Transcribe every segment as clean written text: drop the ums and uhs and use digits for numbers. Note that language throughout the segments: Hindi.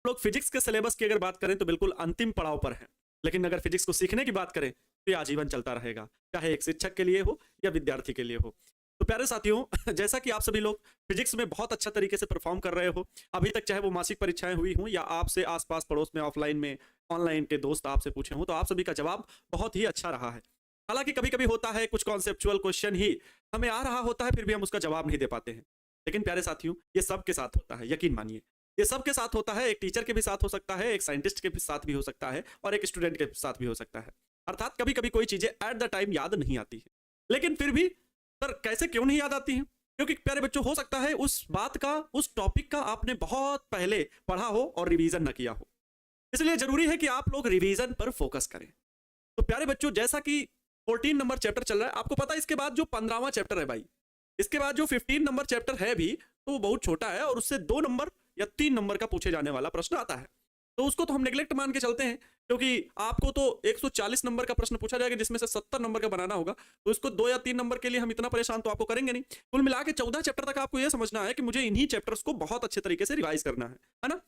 लोग फिजिक्स के सिलेबस की अगर बात करें तो बिल्कुल अंतिम पड़ाव पर हैं, लेकिन अगर फिजिक्स को सीखने की बात करें तो ये आजीवन चलता रहेगा, चाहे एक शिक्षक के लिए हो या विद्यार्थी के लिए हो। तो प्यारे साथियों, जैसा कि आप सभी लोग फिजिक्स में बहुत अच्छा तरीके से परफॉर्म कर रहे हो अभी तक, चाहे वो मासिक परीक्षाएं हुई हों या आपसे आसपास पड़ोस में ऑफलाइन में ऑनलाइन के दोस्त आपसे पूछे हों, तो आप सभी का जवाब बहुत ही अच्छा रहा है। हालांकि कभी कभी होता है कुछ कॉन्सेप्चुअल क्वेश्चन ही हमें आ रहा होता है, फिर भी हम उसका जवाब नहीं दे पाते हैं। लेकिन प्यारे साथियों, ये सबके साथ होता है, यकीन मानिए। ये सबके साथ होता है, एक टीचर के भी साथ हो सकता है, एक साइंटिस्ट के भी साथ भी हो सकता है और एक स्टूडेंट के साथ भी हो सकता है। अर्थात कभी कभी कोई चीजें एट द टाइम याद नहीं आती है, लेकिन फिर भी सर कैसे क्यों नहीं याद आती हैं? क्योंकि प्यारे बच्चों, हो सकता है उस बात का, उस टॉपिक का आपने बहुत पहले पढ़ा हो और रिवीजन न किया हो, इसलिए जरूरी है कि आप लोग रिवीजन पर फोकस करें। तो प्यारे बच्चों, जैसा कि 14 नंबर चैप्टर चल रहा है, आपको पता है इसके बाद जो 15वां चैप्टर है भाई, इसके बाद जो 15 नंबर चैप्टर है भी, तो वो बहुत छोटा है और उससे 2 नंबर या 3 नंबर का पूछे जाने वाला प्रश्न आता है। तो उसको तो हम नेग्लेक्ट मान के चलते हैं, क्योंकि आपको तो 140 नंबर का प्रश्न पूछा जाएगा जिसमें से 70 नंबर का बनाना होगा, तो इसको 2 या 3 नंबर के लिए हम इतना परेशान तो आपको करेंगे नहीं। कुल मिला के 14 चैप्टर तक आपको यह समझना है कि मुझे इन्हीं चैप्टर्स को बहुत अच्छे तरीके से रिवाइज करना है ना।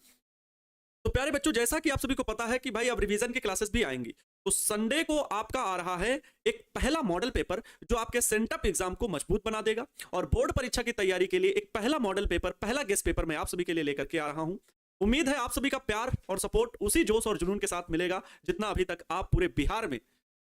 तो प्यारे बच्चों, जैसा कि आप सभी को पता है कि भाई अब रिवीजन की क्लासेस भी आएंगी, तो संडे को आपका आ रहा है एक पहला मॉडल पेपर जो आपके सेंटअप एग्जाम को मजबूत बना देगा, और बोर्ड परीक्षा की तैयारी के लिए एक पहला मॉडल पेपर, पहला गेस्ट पेपर मैं आप सभी के लिए लेकर के आ रहा हूं। उम्मीद है आप सभी का प्यार और सपोर्ट उसी जोश और जुनून के साथ मिलेगा जितना अभी तक आप पूरे बिहार में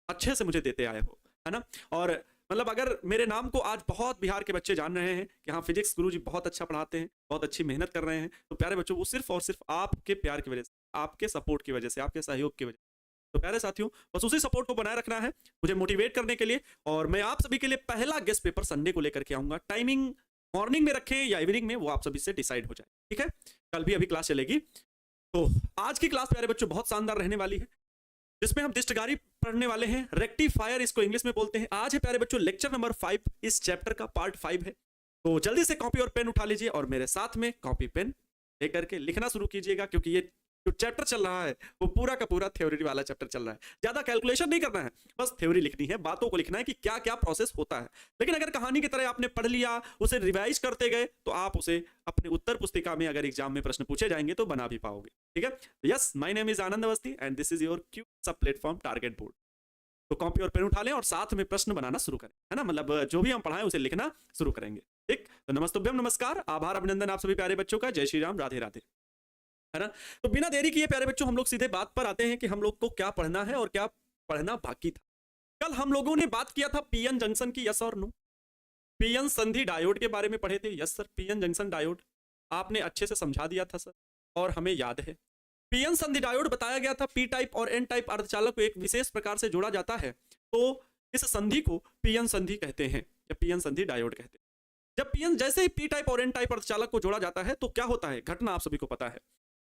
अच्छे से मुझे देते आए हो, है ना। और मतलब अगर मेरे नाम को आज बहुत बिहार के बच्चे जान रहे हैं कि हाँ फिजिक्स गुरुजी बहुत अच्छा पढ़ाते हैं, बहुत अच्छी मेहनत कर रहे हैं, तो प्यारे बच्चों वो सिर्फ और सिर्फ आपके प्यार की वजह से, आपके सपोर्ट की वजह से, आपके सहयोग की वजह से। तो प्यारे साथियों, बस उसी सपोर्ट को बनाए रखना है मुझे मोटिवेट करने के लिए, और मैं आप सभी के लिए पहला गेस्ट पेपर संडे को लेकर के आऊंगा। टाइमिंग मॉर्निंग में रखें या इवनिंग में, वो आप सभी से डिसाइड हो जाए, ठीक है। कल भी अभी क्लास चलेगी। तो आज की क्लास प्यारे बच्चों बहुत शानदार रहने वाली है, जिसमें हम डिस्टगारी पढ़ने वाले हैं, रेक्टिफायर इसको इंग्लिश में बोलते हैं। आज है प्यारे बच्चों लेक्चर नंबर 5, इस चैप्टर का पार्ट 5 है। तो जल्दी से कॉपी और पेन उठा लीजिए और मेरे साथ में कॉपी पेन लेकर के लिखना शुरू कीजिएगा, क्योंकि ये जो चैप्टर चल रहा है वो पूरा का पूरा थ्योरी वाला चैप्टर चल रहा है। ज्यादा कैलकुलेशन नहीं करना है, बस थ्योरी लिखनी है, बातों को लिखना है कि क्या क्या प्रोसेस होता है। लेकिन अगर कहानी की तरह आपने पढ़ लिया, उसे रिवाइज करते गए, तो आप उसे अपने उत्तर पुस्तिका में अगर एग्जाम में प्रश्न पूछे जाएंगे तो बना भी पाओगे, ठीक है। Yes, my name is Anand Awasthi and this is your Q सब प्लेटफॉर्म टारगेट बोर्ड। तो कॉपी और पेन उठा लें और साथ में प्रश्न बनाना शुरू करें, है ना। मतलब जो भी हम पढ़ाएं उसे लिखना शुरू करेंगे, ठीक। तो नमस्तुभ्यम, नमस्कार, आभार, अभिनंदन आप सभी प्यारे बच्चों का। जय श्री राम, राधे राधे, है ना। तो बिना देरी किए प्यारे बच्चों, हम लोग सीधे बात पर आते हैं कि हम लोग को क्या पढ़ना है और क्या पढ़ना बाकी था। कल हम लोगों ने बात किया था पीएन जंक्शन की, यस और नो। पीएन संधि डायोड के बारे में पढ़े थे, yes sir. PN junction diode आपने अच्छे से समझा दिया था सर, और हमें याद है। पीएन संधि डायोड बताया गया था, पी टाइप और एन टाइप अर्धचालक को एक विशेष प्रकार से जोड़ा जाता है, तो इस संधि को पीएन संधि कहते हैं या पीएन संधि डायोड कहते हैं। जब पीएन, जैसे ही पी टाइप और एन टाइप अर्धचालक को जोड़ा जाता है तो क्या होता है, घटना आप सभी को पता है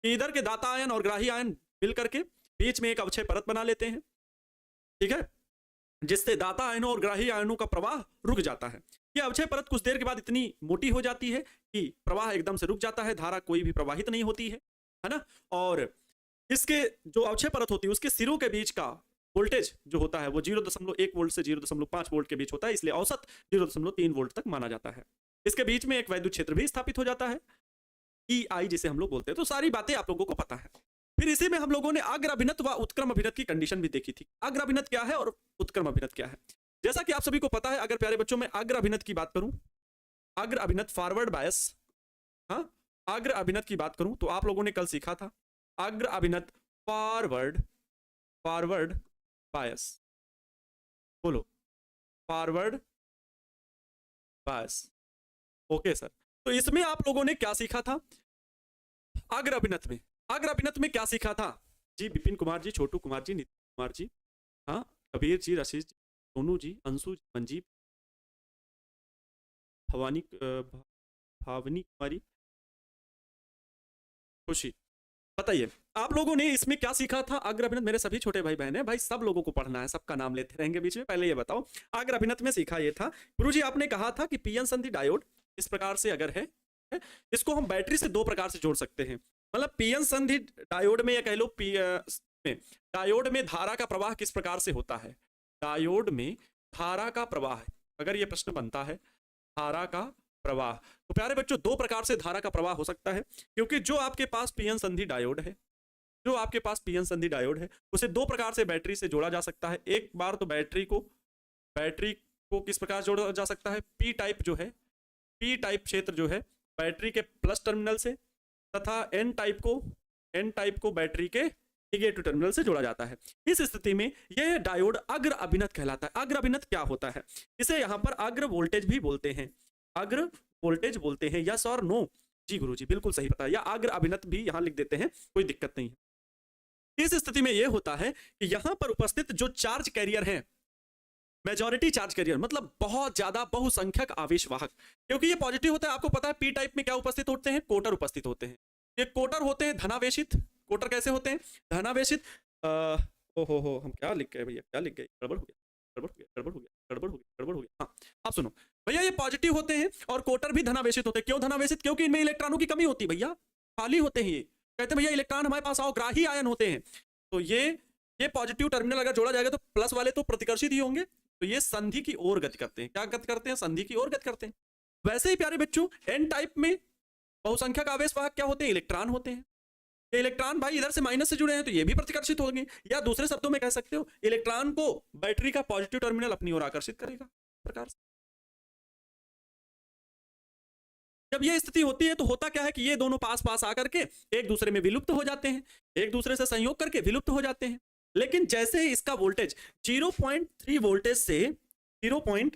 कि इधर के दाता आयन और ग्राही आयन मिल करके बीच में एक अवक्षय परत बना लेते हैं, ठीक है, जिससे दाता आयनों और ग्राही आयनों का प्रवाह रुक जाता है। यह अवक्षय परत कुछ देर के बाद इतनी मोटी हो जाती है कि प्रवाह एकदम से रुक जाता है, धारा कोई भी प्रवाहित नहीं होती है ना। और इसके जो अवक्षय परत होती है उसके सिरों के बीच का वोल्टेज जो होता है वो 0.1 वोल्ट से 0.5 वोल्ट के बीच होता है, इसलिए औसत 0.3 वोल्ट तक माना जाता है। इसके बीच में एक वैद्युत क्षेत्र भी स्थापित हो जाता है, ई आई जिसे हम लोग बोलते हैं। तो सारी बातें आप लोगों को पता है। फिर इसी में हम लोगों ने अग्र अभिनत व उत्क्रम अभिनत की कंडीशन भी देखी थी। अग्र अभिनत क्या है और उत्क्रम अभिनत क्या है, जैसा कि आप सभी को पता है। अगर प्यारे बच्चों, मैं अग्र अभिनत की बात करूं, अग्र अभिनत फॉरवर्ड बायस, हाँ, अग्र अभिनत की बात करूं तो आप लोगों ने कल सीखा था अग्र अभिनत फॉरवर्ड, फॉरवर्ड बायस, बोलो फॉरवर्ड बायस, ओके सर। तो इसमें आप लोगों ने क्या सीखा था अग्र अभिनत में, अग्र अभिनत में क्या सीखा था जी? विपिन कुमार जी, छोटू कुमार जी, नितिन कुमार जी, हाँ, कबीर जी, रशीद जी, सोनू जी, अंशु जी, मंजीव, भवानी, भावनी कुमारी, खुशी, बताइए आप लोगों ने इसमें क्या सीखा था अग्र अभिनत? मेरे सभी छोटे भाई बहन है भाई, सब लोगों को पढ़ना है, सबका नाम लेते रहेंगे बीच में। पहले ये बताओ अग्र अभिनत में सीखा ये था, गुरुजी आपने कहा था कि पीएन संधि डायोड इस प्रकार से अगर है, इसको हम बैटरी से 2 प्रकार से जोड़ सकते हैं। मतलब पीएन संधि डायोड में, या कह लो डायोड में धारा का प्रवाह किस प्रकार से होता है, डायोड में धारा का प्रवाह, अगर ये प्रश्न बनता है धारा का प्रवाह। तो प्यारे बच्चों, दो प्रकार से धारा का प्रवाह हो सकता है, क्योंकि जो आपके पास पीएन संधि डायोड है, जो आपके पास पीएन संधि डायोड है, उसे दो प्रकार से बैटरी से जोड़ा जा सकता है। एक बार तो बैटरी को किस प्रकार जोड़ा जा सकता है, पी टाइप जो है, पी टाइप क्षेत्र जो है बैटरी के प्लस टर्मिनल से, तथा एन टाइप को बैटरी के नेगेटिव टर्मिनल से जोड़ा जाता है। इस स्थिति में यह डायोड अग्र अभिनत कहलाता है। अग्र अभिनत क्या होता है? इसे यहाँ पर अग्र वोल्टेज भी बोलते हैं, अग्र वोल्टेज बोलते हैं। यस और नो? जी गुरुजी, बिल्कुल सही बताया। या अग्र अभिनत भी यहाँ लिख देते हैं, कोई दिक्कत नहीं है। इस स्थिति में यह होता है कि यहाँ पर उपस्थित जो चार्ज कैरियर हैं, मेजॉरिटी चार्ज कैरियर मतलब बहुत ज्यादा बहुसंख्यक आवेश वाहक, क्योंकि ये पॉजिटिव होता है। आपको पता है पी टाइप में क्या उपस्थित होते हैं? कोटर उपस्थित होते हैं। ये कोटर होते हैं धनावेशित। कोटर कैसे होते हैं? धनावेशित। ओहो हम क्या लिख गए भैया, क्या लिख गए? गड़बड़ हो गया, गड़बड़ हो गया, गड़बड़ हो गया, गड़बड़ हो गया, गड़बड़ हो गया। हाँ, आप सुनो भैया, ये पॉजिटिव होते हैं और कोटर भी धनावेशित होते हैं। क्यों धनावेशित? क्योंकि इनमें इलेक्ट्रॉनों की कमी होती है भैया, खाली होते हैं। ये कहते हैं भैया इलेक्ट्रॉन हमारे पास आओ, ग्राही आयन होते हैं। तो ये पॉजिटिव टर्मिनल अगर जोड़ा जाएगा तो प्लस वाले तो प्रतिकर्षित ही होंगे, तो ये संधि की ओर गति करते हैं। क्या गति करते हैं? संधि की ओर गति करते हैं। वैसे ही प्यारे बच्चों, एन टाइप में बहुसंख्यक आवेश वाहक क्या होते हैं? इलेक्ट्रॉन होते हैं। ये इलेक्ट्रॉन भाई इधर से माइनस से जुड़े हैं, तो ये भी प्रतिकर्षित होंगे। या दूसरे शब्दों में कह सकते हो, इलेक्ट्रॉन को बैटरी का पॉजिटिव टर्मिनल अपनी ओर आकर्षित करेगा प्रकार से। जब ये स्थिति होती है तो होता क्या है कि ये दोनों पास पास आकर के एक दूसरे में विलुप्त हो जाते हैं, एक दूसरे से संयोग करके विलुप्त हो जाते हैं। लेकिन जैसे ही इसका वोल्टेज 0.3 वोल्टेज से 0.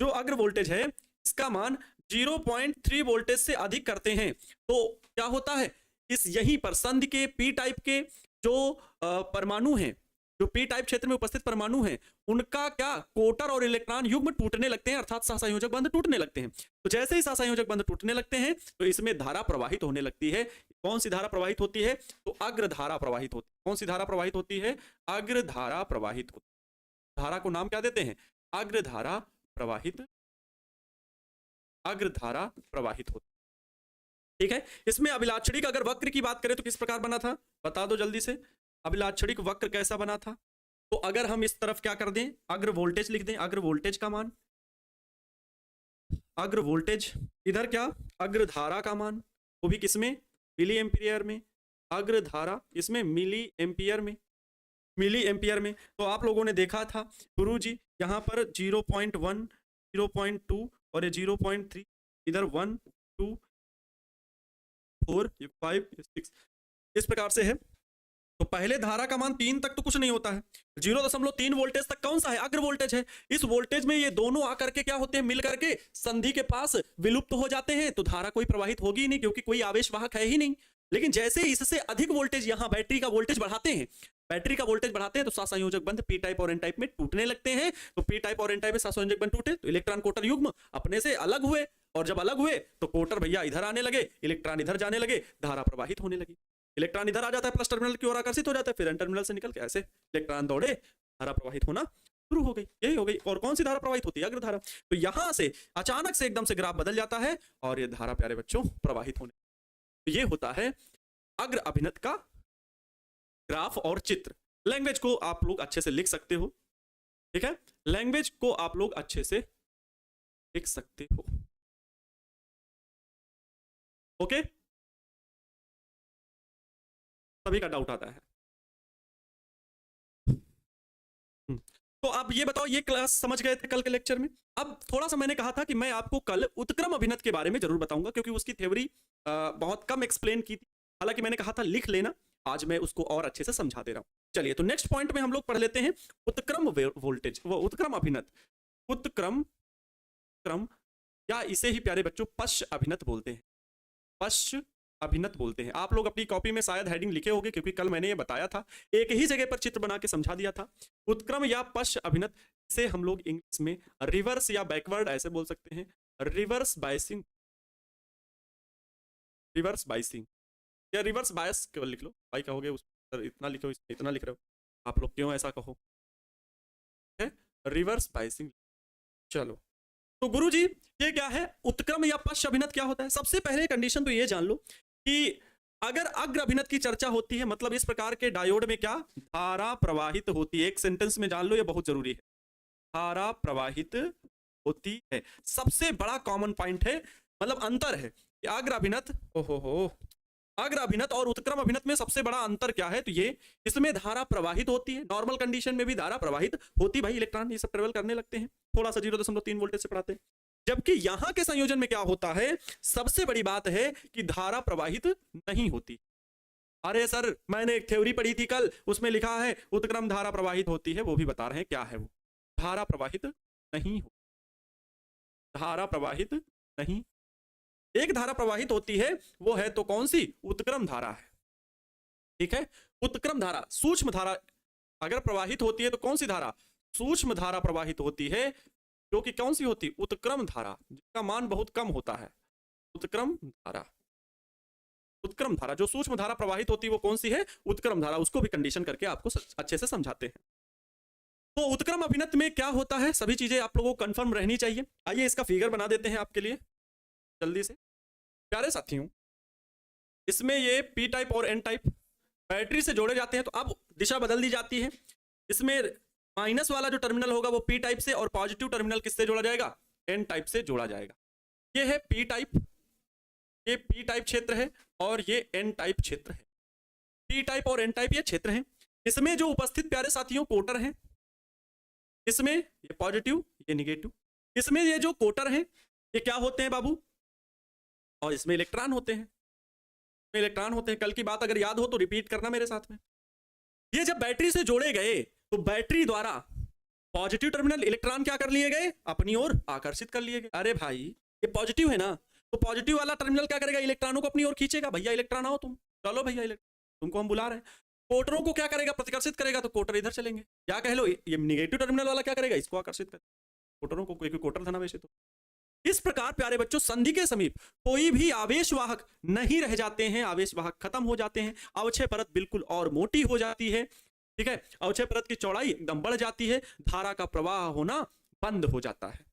जो अग्र वोल्टेज है इसका मान 0.3 वोल्टेज से अधिक करते हैं, तो क्या होता है? इस यहीं पर संधि के पी टाइप के जो परमाणु हैं, जो पी टाइप क्षेत्र में उपस्थित परमाणु हैं, उनका क्या कोटर और इलेक्ट्रॉन युग्म टूटने लगते हैं, अर्थात सहसंयोजक बंध टूटने लगते हैं। तो जैसे ही सहसंयोजक बंध टूटने लगते हैं तो इसमें धारा प्रवाहित होने लगती है। कौन सी धारा प्रवाहित होती है? तो अग्र धारा प्रवाहित होती है। कौन सी धारा प्रवाहित होती है? अग्र धारा प्रवाहित होती है। धारा को नाम क्या देते हैं? अग्र धारा प्रवाहित, अग्र धारा प्रवाहित होती है। ठीक है। इसमें अभिलाक्षणिक अगर वक्र की बात करें तो किस प्रकार बना था, बता दो जल्दी से। अभिलाक्षणिक वक्र कैसा बना था? तो अगर हम इस तरफ क्या कर दें, अग्र वोल्टेज लिख दें, अग्र वोल्टेज का मान, अग्र वोल्टेज, इधर क्या? अग्र धारा का मान, वो भी किसमें? मिली एम्पियर में। अग्र धारा इसमें मिली एम्पियर में, मिली एम्पियर में। तो आप लोगों ने देखा था गुरुजी, यहाँ पर 0.1, 0.2 और ये 0.3, इधर 1, 2, 4, 5, 6 इस प्रकार से है। तो पहले धारा का मान 3 तक तो कुछ नहीं होता है, 0.3 वोल्टेज तक कौन सा है? अग्र वोल्टेज है। इस वोल्टेज में ये दोनों आकर के क्या होते हैं? मिल करके संधि के पास विलुप्त हो जाते हैं, तो धारा कोई प्रवाहित होगी ही नहीं, क्योंकि कोई आवेश वाहक है ही नहीं। लेकिन जैसे इससे अधिक वोल्टेज यहाँ बैटरी का वोल्टेज बढ़ाते हैं, बैटरी का वोल्टेज बढ़ाते हैं, तो सहसंयोजक बंध पी टाइप और एन टाइप में टूटने लगते हैं। तो पी टाइप और एन टाइप में सहसंयोजक बंध टूटे तो इलेक्ट्रॉन कोटर युग्म अपने से अलग हुए, और जब अलग हुए तो कोटर भैया इधर आने लगे, इलेक्ट्रॉन इधर जाने लगे, धारा प्रवाहित होने लगी। इलेक्ट्रॉन इधर आ जाता है, प्लस टर्मिनल की ओर आकर्षित हो जाता है, फिर एन टर्मिनल से निकल के ऐसे इलेक्ट्रॉन दौड़े, धारा प्रवाहित होना शुरू हो गई। यही हो गई। और कौन सी धारा प्रवाहित होती है? अग्र धारा। तो यहां से अचानक से एकदम से ग्राफ बदल जाता है और ये धारा प्यारे बच्चों प्रवाहित होने। तो ये होता है अग्र अभिनत का ग्राफ और चित्र। लैंग्वेज को आप लोग अच्छे से लिख सकते हो, ठीक है, लैंग्वेज को आप लोग अच्छे से लिख सकते हो। ओके, सभी का डाउट आता है। तो आप ये बताओ, ये क्लास समझ गए थे कल के लेक्चर में? अब थोड़ा सा मैंने कहा था कि मैं आपको कल उत्क्रम अभिनत के बारे में जरूर बताऊंगा, क्योंकि उसकी थ्योरी बहुत कम एक्सप्लेन की थी। हालांकि मैंने कहा था लिख लेना, आज मैं उसको और अच्छे से समझा दे रहा हूं। चलिए, तो नेक्स्ट पॉइंट में हम लोग पढ़ लेते हैं उत्क्रम वोल्टेज, वो उत्क्रम अभिनत, उत्क्रम क्रम, या इसे ही प्यारे बच्चों पश्च अभिनत बोलते हैं, पश्च अभिनत बोलते हैं। आप लोग अपनी कॉपी में शायद हेडिंग लिखे होंगे, क्योंकि कल मैंने ये बताया था, एक ही जगह पर चित्र बना के समझा दिया था। उत्क्रम या पश्च अभिनत से हम लोग इंग्लिश में रिवर्स या बैकवर्ड ऐसे बोल सकते हैं, रिवर्स बायसिंग, रिवर्स बायसिंग या रिवर्स बायस केवल लिख लो। भाई कहोगे उस इतना लिखो, इतना लिख रहे हो आप लोग, क्यों ऐसा कहो? है रिवर्स बायसिंग। चलो, तो गुरुजी ये क्या है? उत्क्रम या पश्च अभिनत क्या होता है? सबसे पहले कंडीशन तो ये जान लो कि अगर अग्र अभिनत की चर्चा होती है, मतलब इस प्रकार के डायोड में क्या धारा प्रवाहित होती है। एक सेंटेंस में जान लो, ये बहुत जरूरी है। धारा प्रवाहित होती है। सबसे बड़ा कॉमन पॉइंट है, मतलब अंतर है कि अग्र अभिनत, ओहो, अग्र अभिनत और उत्क्रम अभिनत में सबसे बड़ा अंतर क्या है? तो ये, इसमें धारा प्रवाहित होती है, नॉर्मल कंडीशन में भी धारा प्रवाहित होती, भाई इलेक्ट्रॉन ये सब ट्रेवल करने लगते हैं, थोड़ा सा 0.3 वोल्टेज से पढ़ाते हैं। जबकि यहां के संयोजन में क्या होता है, सबसे बड़ी बात है कि धारा प्रवाहित नहीं होती। अरे सर मैंने एक थ्योरी पढ़ी थी कल, उसमें लिखा है उत्क्रम धारा प्रवाहित होती है, वो भी बता रहे हैं क्या है वो, धारा प्रवाहित नहीं हो, धारा प्रवाहित नहीं, एक धारा प्रवाहित होती है, वो है तो कौन सी? उत्क्रम धारा है, ठीक है। उत्क्रम धारा, सूक्ष्म धारा अगर प्रवाहित होती है तो कौन सी धारा? सूक्ष्म धारा प्रवाहित होती है, जो कि कौन सी होती? उत्क्रम धारा, जिसका मान बहुत कम होता है, उत्क्रम धारा। उत्क्रम धारा, जो सूक्ष्म धारा प्रवाहित होती है वो कौन सी है? उत्क्रम धारा। उसको भी कंडीशन करके आपको अच्छे से समझाते हैं। तो उत्क्रम अभिनत में क्या होता है, सभी चीजें आप लोगों को कंफर्म रहनी चाहिए। आइए इसका फिगर बना देते हैं आपके लिए जल्दी से। प्यारे साथियों, इसमें ये पी टाइप और एन टाइप बैटरी से जोड़े जाते हैं, तो अब दिशा बदल दी जाती है। इसमें माइनस वाला जो टर्मिनल होगा वो पी टाइप से, और पॉजिटिव टर्मिनल किससे जोड़ा जाएगा? एन टाइप से जोड़ा जाएगा। ये है पी टाइप, ये पी टाइप क्षेत्र है, और ये एन टाइप क्षेत्र है। पी टाइप और एन टाइप ये क्षेत्र है। इसमें जो उपस्थित प्यारे साथियों कोटर हैं, इसमें ये पॉजिटिव, ये निगेटिव। इसमें ये जो कोटर हैं ये क्या होते हैं बाबू? और इसमें इलेक्ट्रॉन होते हैं, इलेक्ट्रॉन होते हैं। कल की बात अगर याद हो तो रिपीट करना मेरे साथ में। ये जब बैटरी से जोड़े गए तो बैटरी द्वारा पॉजिटिव टर्मिनल इलेक्ट्रॉन क्या कर लिए गए? अपनी ओर आकर्षित कर लिए गए। अरे भाई ये पॉजिटिव है ना, तो पॉजिटिव वाला टर्मिनल क्या करेगा? इलेक्ट्रॉनों को अपनी ओर खींचेगा। भैया इलेक्ट्रॉन आओ तुम, चलो भैया तुमको हम बुला रहे हैं। कोटरों को क्या करेगा? प्रतिकर्षित करेगा, तो कोटर इधर चलेंगे। क्या कह लो, ये निगेटिव टर्मिनल वाला क्या करेगा? इसको आकर्षित करेगा, कोटरों को। कोई कोटर था ना वैसे तो। इस प्रकार प्यारे बच्चों, संधि के समीप कोई भी आवेश वाहक नहीं रह जाते हैं, आवेश वाहक खत्म हो जाते हैं, अवक्षय परत बिल्कुल और मोटी हो जाती है, ठीक है। अवक्षय परत की चौड़ाई एकदम बढ़ जाती है, धारा का प्रवाह होना बंद हो जाता है।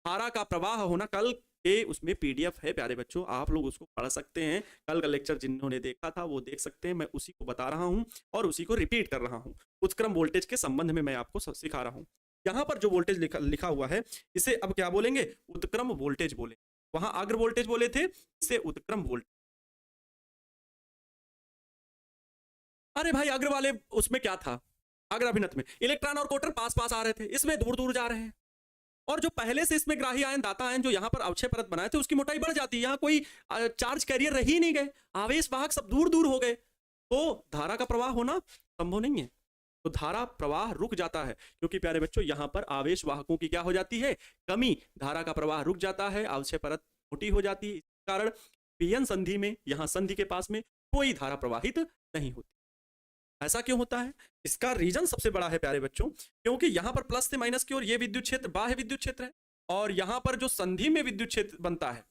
धारा का प्रवाह होना, कल के उसमें पीडीएफ है प्यारे बच्चों, आप लोग उसको पढ़ सकते हैं। कल का लेक्चर जिन्होंने देखा था वो देख सकते हैं। मैं उसी को बता रहा हूं और उसी को रिपीट कर रहा हूं। उत्क्रम वोल्टेज के संबंध में मैं आपको सिखा रहा हूं। यहाँ पर जो वोल्टेज लिखा हुआ है, इसे अब क्या बोलेंगे? उत्क्रम वोल्टेज बोले। वहां अग्र वोल्टेज बोले थे, इसे उत्क्रम वोल्टेज। अरे भाई अग्र वाले उसमें क्या था? अग्र अभिनत में इलेक्ट्रॉन और कोटर पास पास आ रहे थे, इसमें दूर दूर जा रहे हैं। और जो पहले से इसमें ग्राही आयन, दाता आयन जो यहाँ पर अवक्षय परत बनाए थे, उसकी मोटाई बढ़ जाती है। यहाँ कोई चार्ज कैरियर रह ही नहीं गए, आवेश वाहक सब दूर दूर हो गए, तो धारा का प्रवाह होना संभव नहीं है। तो धारा प्रवाह रुक जाता है, क्योंकि प्यारे बच्चों यहाँ पर आवेश वाहकों की क्या हो जाती है? कमी। धारा का प्रवाह रुक जाता है, अवक्षय परत मोटी हो जाती है। इस कारण पीएन संधि में, यहाँ संधि के पास में कोई धारा प्रवाहित नहीं होती। ऐसा क्यों होता है? इसका रीजन सबसे बड़ा है प्यारे बच्चों, क्योंकि यहाँ पर प्लस से माइनस की ओर ये विद्युत क्षेत्र बाह्य विद्युत क्षेत्र है, और यहाँ पर जो संधि में विद्युत क्षेत्र बनता है,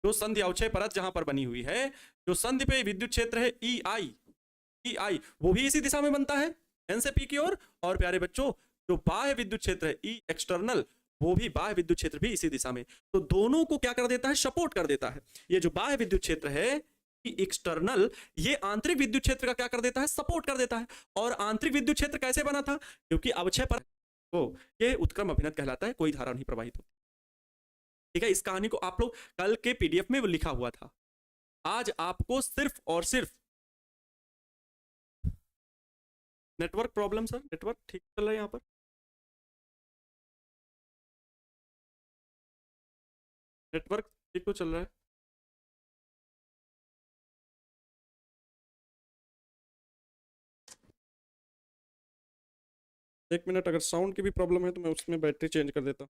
जो संधि अवक्षय परत जहां पर बनी हुई है, जो संधि पे विद्युत क्षेत्र है EI, वो भी इसी दिशा में बनता है, एन से पी की ओर। और प्यारे बच्चों जो बाह्य विद्युत क्षेत्र है E एक्सटर्नल, वो भी बाह्य विद्युत क्षेत्र भी इसी दिशा में। तो दोनों को क्या कर देता है? सपोर्ट कर देता है। ये जो बाह्य विद्युत क्षेत्र है एक्सटर्नल, ये आंतरिक विद्युत क्षेत्र का क्या कर देता है? सपोर्ट कर देता है। और आंतरिक विद्युत क्षेत्र कैसे बना था? क्योंकि अवक्षय परत, तो ये उत्क्रम अभिनत कहलाता है, कोई धारा नहीं प्रवाहित होती, ठीक है। इस कहानी को आप लोग कल के पीडीएफ में लिखा हुआ था। आज आपको सिर्फ और सिर्फ नेटवर्क प्रॉब्लम, सर नेटवर्क ठीक चल रहा है यहाँ पर? नेटवर्क ठीक तो चल रहा है? एक मिनट, अगर साउंड की भी प्रॉब्लम है तो मैं उसमें बैटरी चेंज कर देता हूँ।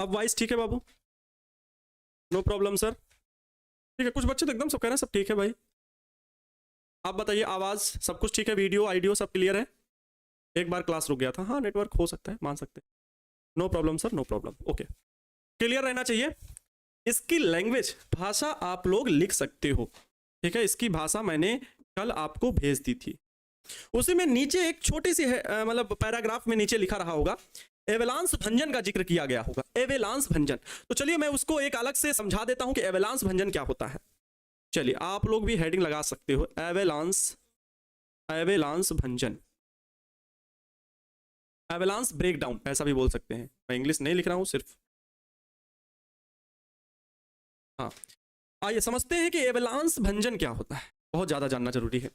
अब वॉइस ठीक है बाबू? नो प्रॉब्लम सर, ठीक है। कुछ बच्चे तो एकदम सब कह रहे हैं सब ठीक है भाई। आप बताइए, आवाज सब कुछ ठीक है? वीडियो आइडियो सब क्लियर है? एक बार क्लास रुक गया था, हाँ नेटवर्क हो सकता है, मान सकते हैं। No problem sir, no problem, okay, clear रहना चाहिए। इसकी लैंग्वेज, भाषा आप लोग लिख सकते हो, ठीक है। इसकी भाषा मैंने कल आपको भेज दी थी, उसी में नीचे एक छोटी सी है मतलब पैराग्राफ में नीचे लिखा रहा होगा, एवेलांस भंजन का जिक्र किया गया होगा, एवेलांस भंजन। तो चलिए मैं उसको एक अलग से समझा देता हूं कि एवेलांस भंजन क्या होता है। चलिए आप लोग भी हेडिंग लगा सकते हो, एवेलांस, एवेलांस भंजन, एवेलांस ब्रेकडाउन ऐसा भी बोल सकते हैं। मैं इंग्लिश नहीं लिख रहा हूं सिर्फ। हाँ, आइए समझते हैं कि एवेलांस भंजन क्या होता है, बहुत ज्यादा जानना जरूरी है।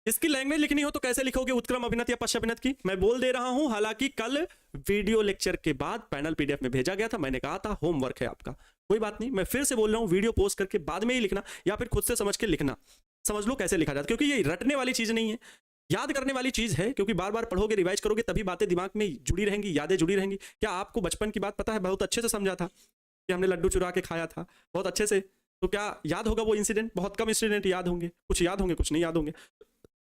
इसकी लैंग्वेज लिखनी हो तो कैसे लिखोगे, उत्क्रम अभिनत या पश्चाभिनत की। मैं बोल दे रहा हूं, हालांकि कल वीडियो लेक्चर के बाद पैनल पीडीएफ में भेजा गया था, मैंने कहा था होमवर्क है आपका, कोई बात नहीं, मैं फिर से बोल रहा हूं, वीडियो पोस्ट करके बाद में ही लिखना या फिर खुद से समझ के लिखना, समझ लो कैसे लिखा जाता है, क्योंकि ये रटने वाली चीज नहीं है, याद करने वाली चीज है, क्योंकि बार बार पढ़ोगे, रिवाइज करोगे, तभी बातें दिमाग में जुड़ी रहेंगी, यादें जुड़ी रहेंगी। क्या आपको बचपन की बात पता है, बहुत अच्छे से समझा था कि हमने लड्डू चुरा के खाया था, बहुत अच्छे से, तो क्या याद होगा वो इंसिडेंट? बहुत कम इंसिडेंट याद होंगे, कुछ याद होंगे कुछ नहीं याद होंगे,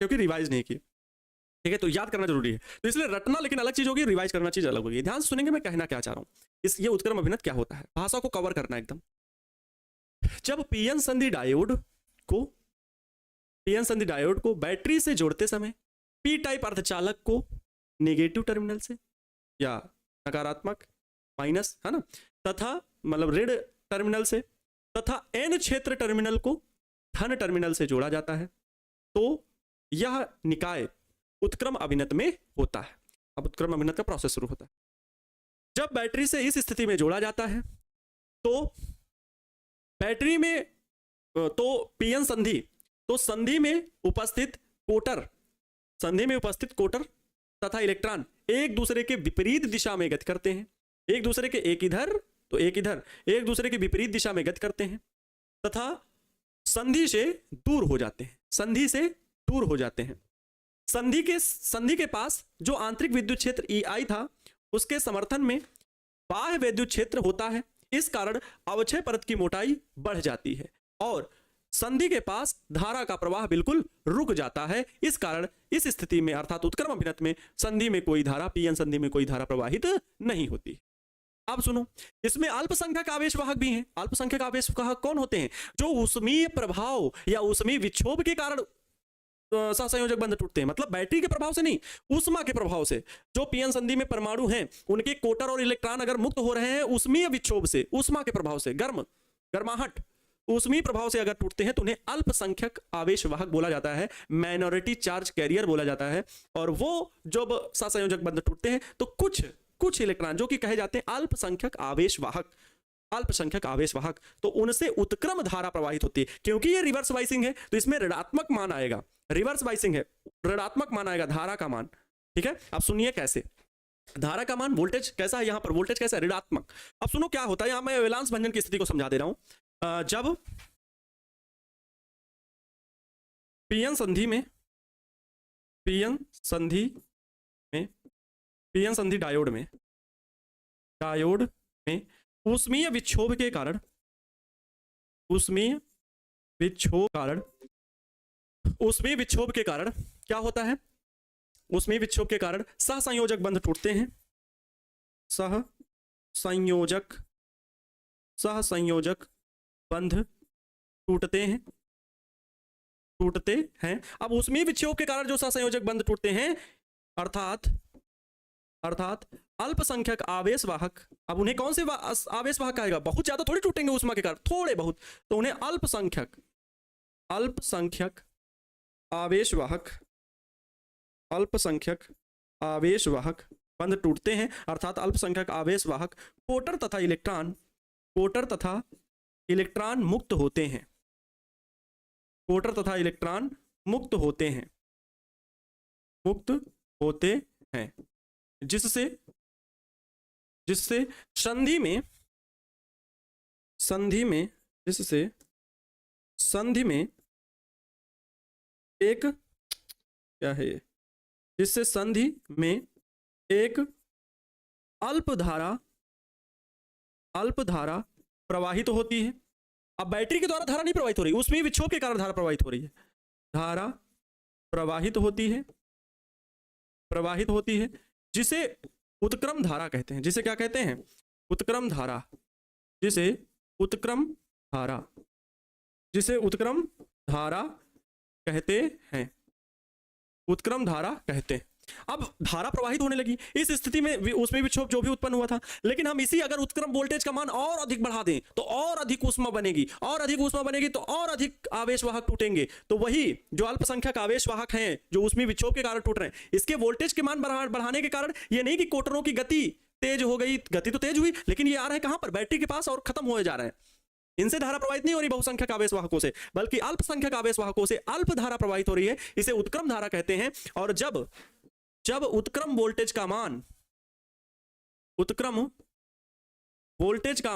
क्योंकि रिवाइज नहीं की। ठीक है, तो याद करना जरूरी है, तो इसलिए रटना लेकिन अलग चीज होगी, रिवाइज करना चीज अलग होगी। ध्यान से सुनेंगे मैं कहना क्या चाह रहा हूं। ये उत्क्रम अभिनत क्या होता है, भाषा को कवर करना एकदम। जब पीएन संधि डायोड को बैटरी से जोड़ते समय पी टाइप अर्धचालक को नेगेटिव टर्मिनल से या नकारात्मक माइनस है ना, तथा मतलब ऋण टर्मिनल से तथा एन क्षेत्र टर्मिनल को धन टर्मिनल से जोड़ा जाता है, तो यह निकाय उत्क्रम अभिनत में होता है। अब उत्क्रम अभिनत का प्रोसेस शुरू होता है। जब बैटरी से इस स्थिति में जोड़ा जाता है तो बैटरी में तो पीएन संधि, तो संधि में उपस्थित कोटर तथा इलेक्ट्रॉन एक दूसरे के विपरीत दिशा में गति करते हैं, एक दूसरे के एक इधर तो एक इधर, एक दूसरे के विपरीत दिशा में गति करते हैं तथा संधि से दूर हो जाते हैं, संधि से दूर हो जाते हैं। संधि के पास जो आंतरिक विद्युत क्षेत्र EI था, उसके समर्थन में बाह्य विद्युत क्षेत्र होता है, इस कारण अवक्षय परत की मोटाई बढ़ जाती है और संधि के पास धारा का प्रवाह बिल्कुल रुक जाता है। इस कारण इस स्थिति में अर्थात उत्क्रम अभिनत में संधि में कोई धारा, पीएन संधि में कोई धारा प्रवाहित नहीं होती। अब सुनो, इसमें अल्पसंख्यक आवेशवाहक भी हैं। अल्पसंख्यक आवेशवाहक कौन होते हैं? जो ऊष्मीय प्रभाव या ऊष्मीय विक्षोभ के कारण सहसंयोजक बंध टूटते हैं, मतलब बैटरी के प्रभाव से नहीं, ऊष्मा के प्रभाव से। जो पीएन संधि में परमाणु हैं, उनके कोटर और इलेक्ट्रॉन अगर मुक्त हो रहे हैं ऊष्मीय विक्षोभ से, ऊष्मा के प्रभाव से, गर्माहट, ऊष्मीय प्रभाव से अगर टूटते हैं तो उन्हें अल्पसंख्यक आवेशवाहक बोला जाता है, माइनॉरिटी चार्ज कैरियर बोला जाता है। और वो जब सहसंयोजक बंध टूटते हैं तो कुछ इलेक्ट्रॉन जो कि कहे जाते हैं अल्पसंख्यक आवेशवाहक, तो उनसे उत्क्रम धारा प्रवाहित होती है। क्योंकि ये रिवर्स बाइसिंग है तो इसमें ऋणात्मक मान आएगा, रिवर्स बाइसिंग है, ऋणात्मक मान आएगा धारा का मान। ठीक है, अब सुनिए कैसे धारा का मान, वोल्टेज कैसा है, यहां पर वोल्टेज कैसा है, ऋणात्मक। अब सुनो क्या होता है, यहां मैं एवेलांस भंजन की स्थिति को समझा दे रहा हूं। जब पीएन संधि डायोड में ऊष्मीय विक्षोभ के कारण क्या होता है, ऊष्मीय विक्षोभ के कारण सहसंयोजक बंध टूटते हैं, सहसंयोजक बंध टूटते हैं। अब ऊष्मीय विक्षोभ के कारण जो सहसंयोजक बंध टूटते हैं अर्थात अल्पसंख्यक आवेशवाहक, अब उन्हें कौन से आवेशवाहक कहेगा, बहुत ज्यादा थोड़ी टूटेंगे ऊष्मा के कारण, थोड़े बहुत, तो उन्हें अल्पसंख्यक आवेशवाहक बंध टूटते हैं, अर्थात अल्पसंख्यक आवेशवाहक कोटर तथा इलेक्ट्रॉन मुक्त होते हैं, जिससे संधि में एक क्या है, जिससे संधि में एक अल्प धारा प्रवाहित होती है। अब बैटरी के द्वारा धारा नहीं प्रवाहित हो रही, उसमें विक्षोभ के कारण धारा प्रवाहित हो रही है, धारा प्रवाहित होती है, जिसे उत्क्रम धारा कहते हैं। जिसे क्या कहते हैं? उत्क्रम धारा। जिसे उत्क्रम धारा कहते हैं। उत्क्रम धारा कहते हैं। अब धारा प्रवाहित होने लगी, इस स्थिति में उसमें विक्षोभ जो भी उत्पन्न हुआ था, लेकिन हम इसी अगर उत्क्रम वोल्टेज का मान और अधिक बढ़ा दें तो और अधिक ऊष्मा बनेगी, और अधिक ऊष्मा बनेगी तो और अधिक आवेश वाहक टूटेंगे। तो वही जो अल्पसंख्यक आवेश वाहक हैं जो ऊष्मीय विक्षोभ के कारण टूट रहे हैं, इसके वोल्टेज के मान बढ़ाने के कारण ये नहीं कि कोटरों की गति तेज हो गई, गति तो तेज हुई, लेकिन ये आ रहे हैं कहां पर, बैटरी के पास, और खत्म होए जा रहे हैं। इनसे धारा प्रवाहित नहीं हो रही बहुसंख्यक आवेश वाहकों से, बल्कि अल्पसंख्यक आवेश वाहकों से अल्प धारा प्रवाहित हो रही है, इसे उत्क्रम धारा कहते हैं। और जब उत्क्रम वोल्टेज का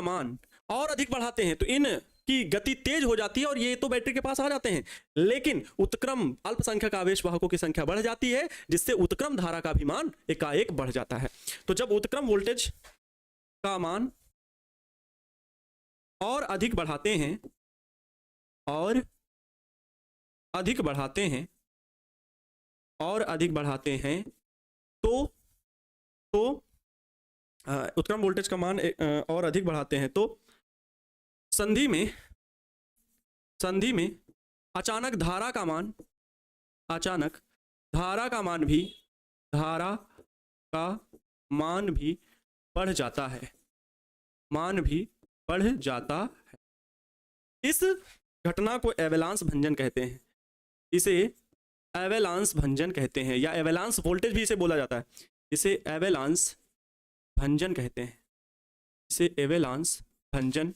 मान और अधिक बढ़ाते हैं तो इन की गति तेज हो जाती है और ये तो बैटरी के पास आ जाते हैं, लेकिन उत्क्रम अल्पसंख्यक आवेश वाहकों की संख्या बढ़ जाती है, जिससे उत्क्रम धारा का भी मान एकाएक बढ़ जाता है। तो जब उत्क्रम वोल्टेज का मान और अधिक बढ़ाते हैं तो उत्क्रम वोल्टेज का मान और अधिक बढ़ाते हैं तो संधि में अचानक धारा का मान भी बढ़ जाता है। इस घटना को एवेलांस भंजन कहते हैं, इसे एवेलांस भंजन कहते हैं, या एवेलांस वोल्टेज भी इसे बोला जाता है, इसे एवेलांस भंजन कहते हैं, इसे एवेलांस भंजन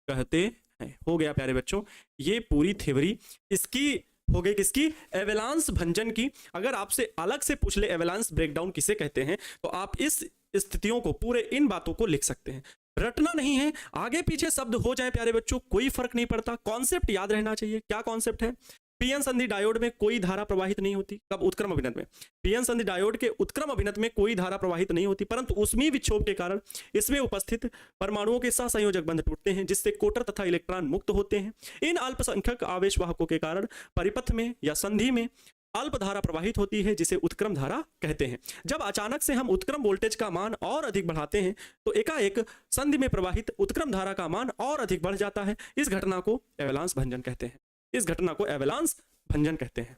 कहते हैं। हो गया प्यारे बच्चों, ये पूरी थ्योरी इसकी हो गई, किसकी, एवेलांस भंजन की। अगर आपसे अलग से पूछ ले एवेलांस ब्रेकडाउन किसे कहते हैं, तो आप इस स्थितियों को, पूरे इन बातों को लिख सकते हैं। रटना नहीं है, आगे पीछे शब्द हो जाए प्यारे बच्चों कोई फर्क नहीं पड़ता, कॉन्सेप्ट याद रहना चाहिए। क्या कॉन्सेप्ट है, पीएन संधि डायोड में कोई धारा प्रवाहित नहीं होती, कब, उत्क्रम अभिनत में। पीएन संधि डायोड के उत्क्रम अभिनत में कोई धारा प्रवाहित नहीं होती, परंतु ऊष्मीय विक्षोभ के कारण इसमें उपस्थित परमाणुओं के सहसंयोजक बंध टूटते हैं, जिससे कोटर तथा इलेक्ट्रॉन मुक्त होते हैं। इन अल्पसंख्यक आवेश वाहकों के कारण परिपथ में या संधि में अल्प धारा प्रवाहित होती है, जिसे उत्क्रम धारा कहते हैं। जब अचानक से हम उत्क्रम वोल्टेज का मान और अधिक बढ़ाते हैं तो एकाएक संधि में प्रवाहित उत्क्रम धारा का मान और अधिक बढ़ जाता है। इस घटना को एवेलांस भंजन कहते हैं, इस घटना को एवेलांस भंजन कहते हैं।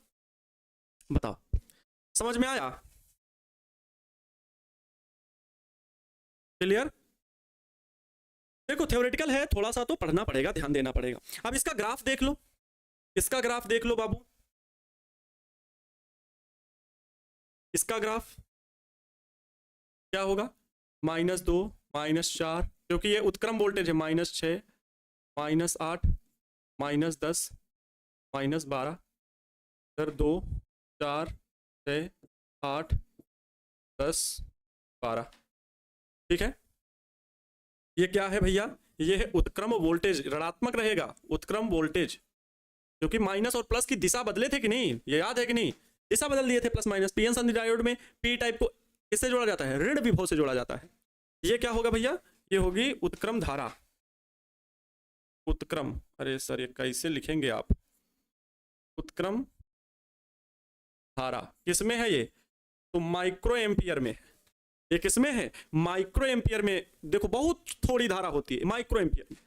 बताओ, समझ में आया? क्लियर? देखो थ्योरेटिकल है, थोड़ा सा तो पढ़ना पड़ेगा, ध्यान देना पड़ेगा। अब इसका ग्राफ देख लो, इसका ग्राफ देख लो बाबू, इसका ग्राफ क्या होगा, -2 -4, क्योंकि ये उत्क्रम वोल्टेज है, -6 -8 -10 -12 फिर 2 4 6 8 10 12। ठीक है, ये क्या है भैया, ये है उत्क्रम वोल्टेज, ऋणात्मक रहेगा उत्क्रम वोल्टेज, क्योंकि माइनस और प्लस की दिशा बदले थे कि नहीं, ये याद है कि नहीं, दिशा बदल दिए थे प्लस माइनस। पीएन संधि डायोड में पी टाइप को किससे जोड़ा जाता है, ऋण विभव से जोड़ा जाता है। ये क्या होगा भैया, ये होगी उत्क्रम धारा, उत्क्रम, अरे सर ये कैसे लिखेंगे आप, उत्क्रम धारा किसमें है ये, तो माइक्रो एम्पियर में। ये किसमें है, माइक्रो एम्पियर में। देखो बहुत थोड़ी धारा होती है माइक्रो एम्पियर में।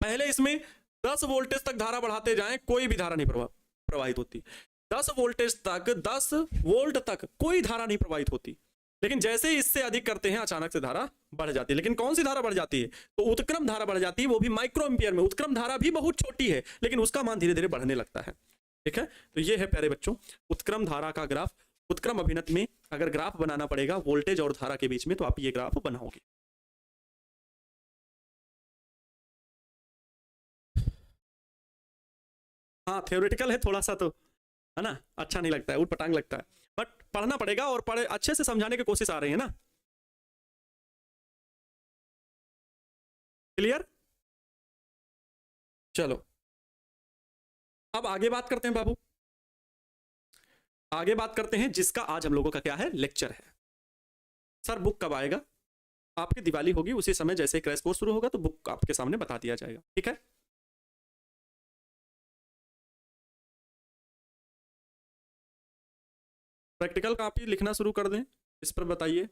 पहले इसमें 10 वोल्टेज तक धारा बढ़ाते जाएं, कोई भी धारा नहीं प्रवाहित होती। 10 वोल्टेज तक, 10 वोल्ट तक कोई धारा नहीं प्रवाहित होती, लेकिन जैसे ही इससे अधिक करते हैं अचानक से धारा बढ़ जाती है। लेकिन कौन सी धारा बढ़ जाती है, तो उत्क्रम धारा बढ़ जाती है, वो भी माइक्रो एम्पियर में। उत्क्रम धारा भी बहुत छोटी है, लेकिन उसका मान धीरे धीरे बढ़ने लगता है। ठीक है, तो ये है प्यारे बच्चों उत्क्रम धारा का ग्राफ। उत्क्रम अभिनत में अगर ग्राफ बनाना पड़ेगा वोल्टेज और धारा के बीच में, तो आप ये ग्राफ बनाओगे। हाँ थ्योरेटिकल है थोड़ा सा, तो है ना, अच्छा नहीं लगता है, उठ पटांग लगता है, बट पढ़ना पड़ेगा और पढ़े अच्छे से समझाने की कोशिश आ रही है ना। क्लियर? चलो अब आगे बात करते हैं बाबू, आगे बात करते हैं जिसका आज हम लोगों का क्या है, लेक्चर है। सर बुक कब आएगा, आपकी दिवाली होगी उसी समय, जैसे क्रैश कोर्स शुरू होगा तो बुक आपके सामने बता दिया जाएगा। ठीक है, प्रैक्टिकल कॉपी लिखना शुरू कर दें, इस पर बताइए।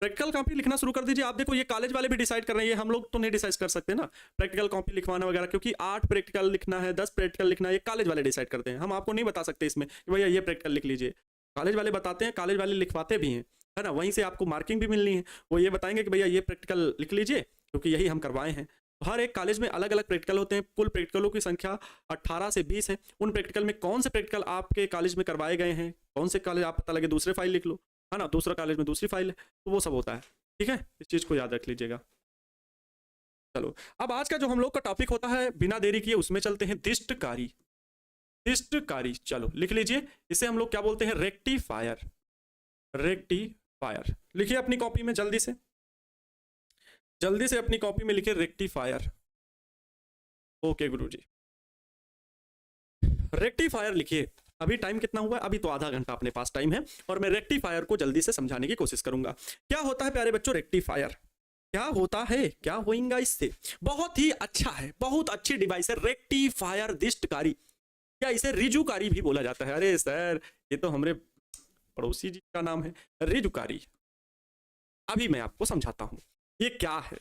प्रैक्टिकल कॉपी लिखना शुरू कर दीजिए। आप देखो ये कॉलेज वाले भी डिसाइड कर रहे हैं, ये हम लोग तो नहीं डिसाइड कर सकते ना प्रैक्टिकल कॉपी लिखवाना वगैरह, क्योंकि 8 प्रैक्टिकल लिखना है, 10 प्रैक्टिकल लिखना है, ये कॉलेज वाले डिसाइड करते हैं। हम आपको नहीं बता सकते इसमें कि भैया ये प्रैक्टिकल लिख लीजिए। कॉलेज वाले बताते हैं, कॉलेज वाले लिखवाते भी हैं, है ना, वहीं से आपको मार्किंग भी मिलनी है। वो ये बताएंगे कि भैया ये प्रैक्टिकल लिख लीजिए क्योंकि यही हम करवाए हैं। हर एक कॉलेज में अलग अलग प्रैक्टिकल होते हैं। कुल प्रैक्टिकलों की संख्या 18 से 20 है। उन प्रैक्टिकल में कौन से प्रैक्टिकल आपके कॉलेज में करवाए गए हैं, कौन से कॉलेज आप पता लगे दूसरे फाइल लिख लो, है ना, दूसरा कॉलेज में दूसरी फाइल है, तो वो सब होता है। ठीक है, इस चीज़ को याद रख लीजिएगा। चलो अब आज का जो हम लोग का टॉपिक होता है, बिना देरी किए उसमें चलते हैं। दिष्टकारी, दिष्टकारी, चलो लिख लीजिए। इसे हम लोग क्या बोलते हैं, रेक्टिफायर। रेक्टिफायर लिखिए अपनी कॉपी में, जल्दी से जल्दी से अपनी कॉपी में लिखिए रेक्टिफायर। ओके गुरुजी, रेक्टिफायर लिखिए। अभी टाइम कितना हुआ है, अभी तो आधा घंटा अपने पास टाइम है और मैं रेक्टिफायर को जल्दी से समझाने की कोशिश करूंगा। क्या होता है प्यारे बच्चों रेक्टिफायर, क्या होता है, क्या होगा इससे? बहुत ही अच्छा है, बहुत अच्छी डिवाइस है रेक्टिफायर। दिष्टकारी, क्या इसे रिजुकारी भी बोला जाता है? अरे सर ये तो हमारे पड़ोसी जी का नाम है, रिजुकारी। अभी मैं आपको समझाता हूं ये क्या है,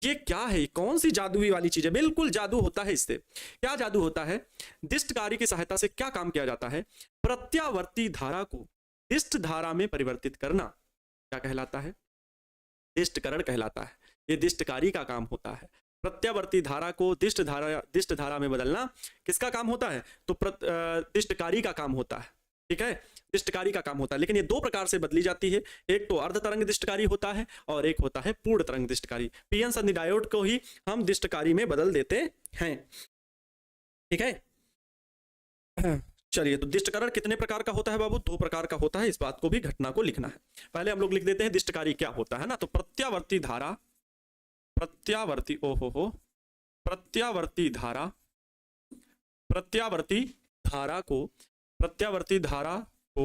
ये क्या है, कौन सी जादुई वाली चीज है। बिल्कुल जादू होता है इससे। क्या जादू होता है? दिष्टकारी की सहायता से क्या काम किया जाता है? प्रत्यावर्ती धारा को दिष्ट धारा में परिवर्तित करना क्या कहलाता है? दिष्टकरण कहलाता है। ये दिष्टकारी का काम होता है। प्रत्यावर्ती धारा को दिष्ट धारा में बदलना किसका काम होता है? तो दिष्टकारी का काम होता है। ठीक है, दिष्टकारी का काम होता है। लेकिन ये दो प्रकार से बदली जाती है, एक तो अर्ध तरंग दिष्टकारी होता है और एक होता है पूर्ण तरंग दिष्टकारी। पीएन संधि डायोड को ही हम दिष्टकारी में बदल देते हैं। ठीक है, चलिए तो दिष्टकरण कितने प्रकार का होता है बाबू? 2 प्रकार का होता है। इस बात को भी, घटना को लिखना है। पहले हम लोग लिख देते हैं दिष्टकारी क्या होता है ना। तो प्रत्यावर्ती धारा, प्रत्यावर्ती, ओहो, प्रत्यावर्ती धारा, प्रत्यावर्ती धारा को, प्रत्यावर्ती धारा को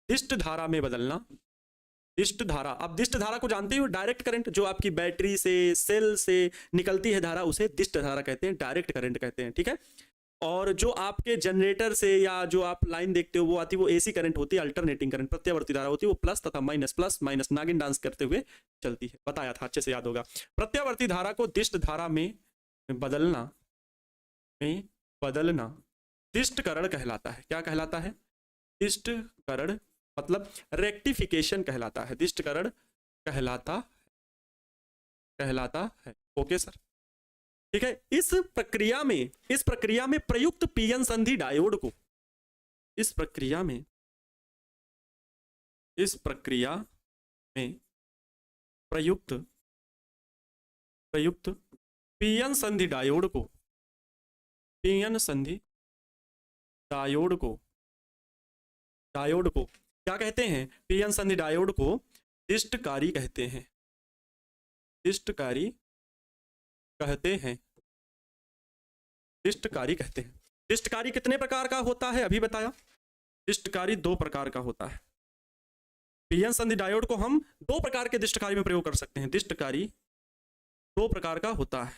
दिष्ट धारा में बदलना। दिष्ट धारा, अब दिष्ट धारा को जानते हो, डायरेक्ट करंट जो आपकी बैटरी से, सेल से निकलती है धारा, उसे दिष्ट धारा कहते हैं, डायरेक्ट करंट कहते हैं। ठीक है, और जो आपके जनरेटर से या जो आप लाइन देखते हो वो आती है, वो एसी करंट होती है, अल्टरनेटिंग करंट। प्रत्यावर्ती धारा होती है वो प्लस तथा माइनस, प्लस माइनस नागिन डांस करते हुए चलती है। बताया था, अच्छे से याद होगा। प्रत्यावर्ती धारा को दिष्ट धारा में बदलना, दिष्टकरण कहलाता है। क्या कहलाता है? दिष्टकरण, मतलब रेक्टिफिकेशन कहलाता है। दिष्टकरण कहलाता है। ओके सर, ठीक है। इस प्रक्रिया में प्रयुक्त पीएन संधि डायोड को, इस प्रक्रिया में प्रयुक्त पीएन संधि डायोड को, पीएन संधि डायोड को क्या कहते हैं? पीएन संधि डायोड को दिष्टकारी कहते हैं। दिष्टकारी कहते हैं। दिष्टकारी कहते हैं। दिष्टकारी कितने प्रकार का होता है अभी बताया? दिष्टकारी 2 प्रकार का होता है। पीएन संधि डायोड को हम 2 प्रकार के दिष्टकारी में प्रयोग कर सकते हैं। दिष्टकारी 2 प्रकार का होता है।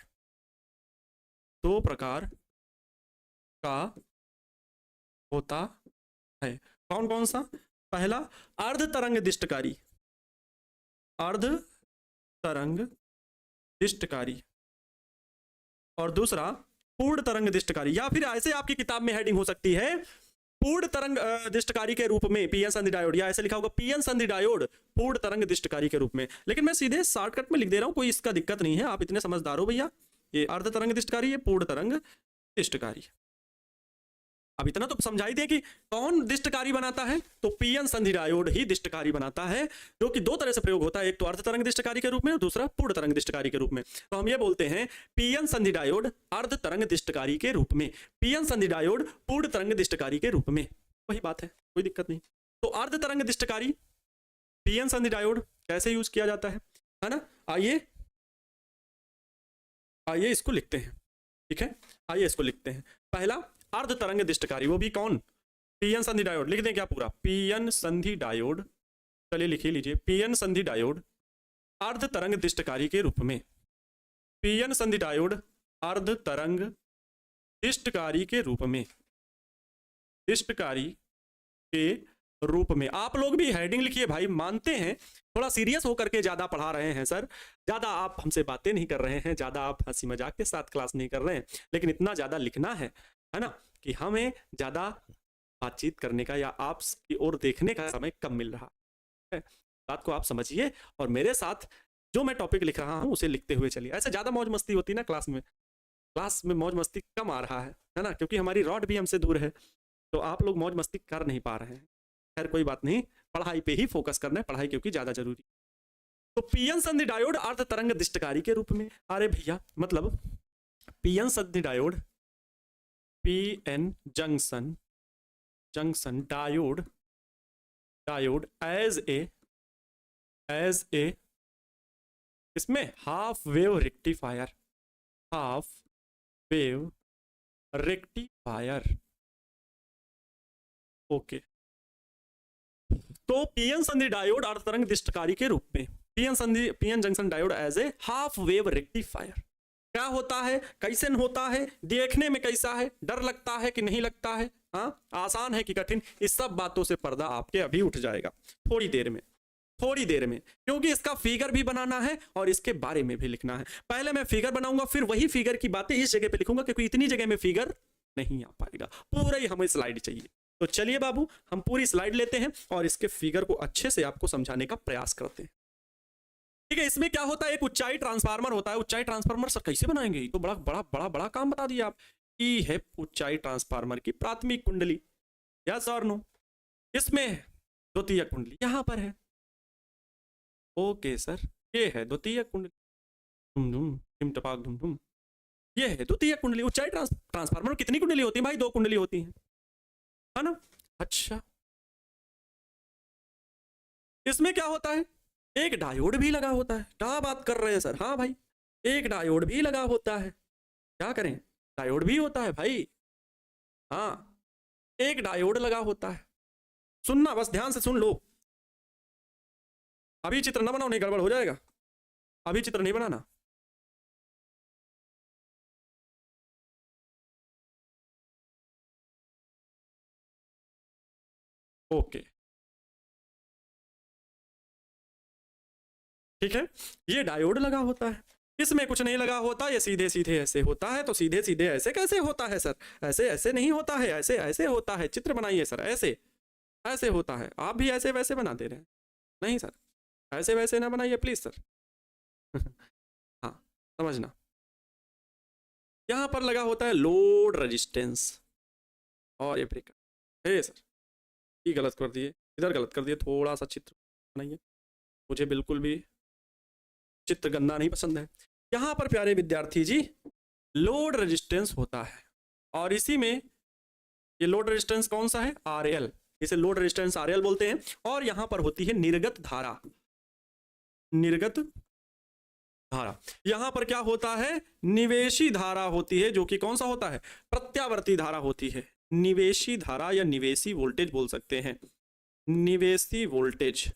2 प्रकार का होता है। कौन कौन सा? पहला अर्ध तरंग दिष्टकारी, अर्ध तरंग दिष्टकारी, और दूसरा पूर्ण तरंग दिष्टकारी। या फिर ऐसे आपकी किताब में हेडिंग हो सकती है पूर्ण तरंग दिष्टकारी के रूप में पीएन संधि डायोड, या ऐसे लिखा होगा पीएन संधि डायोड पूर्ण तरंग दिष्टकारी के रूप में। लेकिन मैं सीधे शॉर्टकट में लिख दे रहा हूं, कोई इसका दिक्कत नहीं है, आप इतने समझदार हो भैया। ये अर्ध तरंग दिष्टकारी, ये पूर्ण तरंग दिष्टकारी। अब इतना तो समझाई दे कि कौन दिष्टकारी बनाता है, तो पीएन संधि डायोड ही दिष्टकारी बनाता है, जो कि 2 तरह से प्रयोग होता है, एक तो अर्ध तरंग दिष्टकारी के रूप में और दूसरा पूर्ण तरंग दिष्टकारी के रूप में। तो हम ये बोलते हैं पीएन संधि डायोड अर्ध तरंग दिष्टकारी के रूप में, पीएन संधि डायोड पूर्ण तरंग दिष्टकारी के रूप में। वही बात है, कोई दिक्कत नहीं। तो अर्ध तरंग दिष्टकारी पीएन संधि डायोड कैसे यूज किया जाता है ना? आइए इसको लिखते हैं। ठीक है, आइए इसको लिखते हैं। पहला अर्ध तरंग दिष्टकारी, वो भी कौन? पीएन संधि डायोड। लिख दें क्या पूरा? पीएन संधि डायोड, चलिए लिखिए लीजिए, पीएन संधि डायोड अर्ध तरंग दिष्टकारी के रूप में, पीएन संधि डायोड अर्ध तरंग दिष्टकारी के रूप में, दिष्टकारी के रूप में। आप लोग भी हेडिंग लिखिए भाई, मानते हैं थोड़ा सीरियस होकर के ज़्यादा पढ़ा रहे हैं सर, ज़्यादा आप हमसे बातें नहीं कर रहे हैं, ज़्यादा आप हंसी मजाक के साथ क्लास नहीं कर रहे हैं, लेकिन इतना ज़्यादा लिखना है ना, कि हमें ज़्यादा बातचीत करने का या आप की ओर देखने का समय कम मिल रहा है। बात को आप समझिए और मेरे साथ जो मैं टॉपिक लिख रहा हूँ उसे लिखते हुए चलिए। ऐसे ज़्यादा मौज मस्ती होती ना क्लास में मौज मस्ती कम आ रहा है ना, क्योंकि हमारी रॉड भी हमसे दूर है, तो आप लोग मौज मस्ती कर नहीं पा रहे हैं। खैर कोई बात नहीं, पढ़ाई पे ही फोकस करना है, पढ़ाई क्योंकि ज्यादा जरूरी। तो पीएन संधि डायोड अर्ध तरंग दिष्टकारी के रूप में, अरे भैया मतलब पीएन संधि diode, PN junction diode as a इसमें हाफ वेव रेक्टिफायर, ओके। तो पीएन संधि डायोड अर्ध तरंग दिष्टकारी के रूप में, PN junction diode as a half wave rectifier क्या होता है, कैसे होता है, देखने में कैसा है, डर लगता है कि नहीं लगता है, हाँ आसान है कि कठिन, इस सब बातों से पर्दा आपके अभी उठ जाएगा थोड़ी देर में, क्योंकि इसका फिगर भी बनाना है और इसके बारे में भी लिखना है। पहले मैं फिगर बनाऊंगा, फिर वही फिगर की बातें इस जगह पे लिखूंगा, क्योंकि इतनी जगह में फिगर नहीं आ पाएगा, पूरा ही हमें स्लाइड चाहिए। तो चलिए बाबू, हम पूरी स्लाइड लेते हैं और इसके फिगर को अच्छे से आपको समझाने का प्रयास करते हैं। ठीक है, इसमें क्या होता है, एक ऊंचाई ट्रांसफार्मर होता है। ऊंचाई ट्रांसफार्मर सर कैसे बनाएंगे, तो बड़ा बड़ा बड़ा बड़ा काम बता दिया आप। ई है ऊंचाई ट्रांसफार्मर की प्राथमिक कुंडली, यस और नो। इसमें द्वितीयक कुंडली यहां पर है, ओके सर, ये है द्वितीयक कुंडली, धुम धुम टिम टपाक धुम धुम, ये है द्वितीयक कुंडली। ऊंचाई ट्रांसफार्मर कितनी कुंडली होती है भाई, 2 कुंडली होती है ना। अच्छा, इसमें क्या होता है, एक डायोड भी लगा होता है। क्या बात कर रहे हैं सर, हाँ भाई एक डायोड भी लगा होता है। क्या करें, डायोड भी होता है भाई, हाँ एक डायोड लगा होता है। सुनना, बस ध्यान से सुन लो, अभी चित्र ना बनाओ नहीं गड़बड़ हो जाएगा, अभी चित्र नहीं बनाना। ओके ठीक है, ये डायोड लगा होता है, इसमें कुछ नहीं लगा होता, ये सीधे सीधे ऐसे होता है। तो सीधे सीधे ऐसे कैसे होता है सर, ऐसे ऐसे नहीं होता है, ऐसे ऐसे होता है। चित्र बनाइए सर, ऐसे ऐसे होता है, आप भी ऐसे वैसे बना दे रहे हैं। नहीं सर, ऐसे वैसे ना बनाइए प्लीज सर। हाँ समझना, यहां पर लगा होता है लोड रेजिस्टेंस, और ये ब्रेकर है सर, ये गलत कर दिए, इधर गलत कर दिए, थोड़ा सा चित्र बनाइए, मुझे बिल्कुल भी चित्र गंदा नहीं पसंद है। यहां पर प्यारे विद्यार्थी जी लोड रेजिस्टेंस होता है, और इसी में ये लोड रेजिस्टेंस कौन सा है, आरएल, इसे लोड रेजिस्टेंस आरएल बोलते हैं। और यहां पर होती है निर्गत धारा, यहां पर क्या होता है, निवेशी धारा होती है, जो कि कौन सा होता है, प्रत्यावर्ती धारा होती है। निवेशी धारा या निवेशी वोल्टेज बोल सकते हैं, निवेशी वोल्टेज,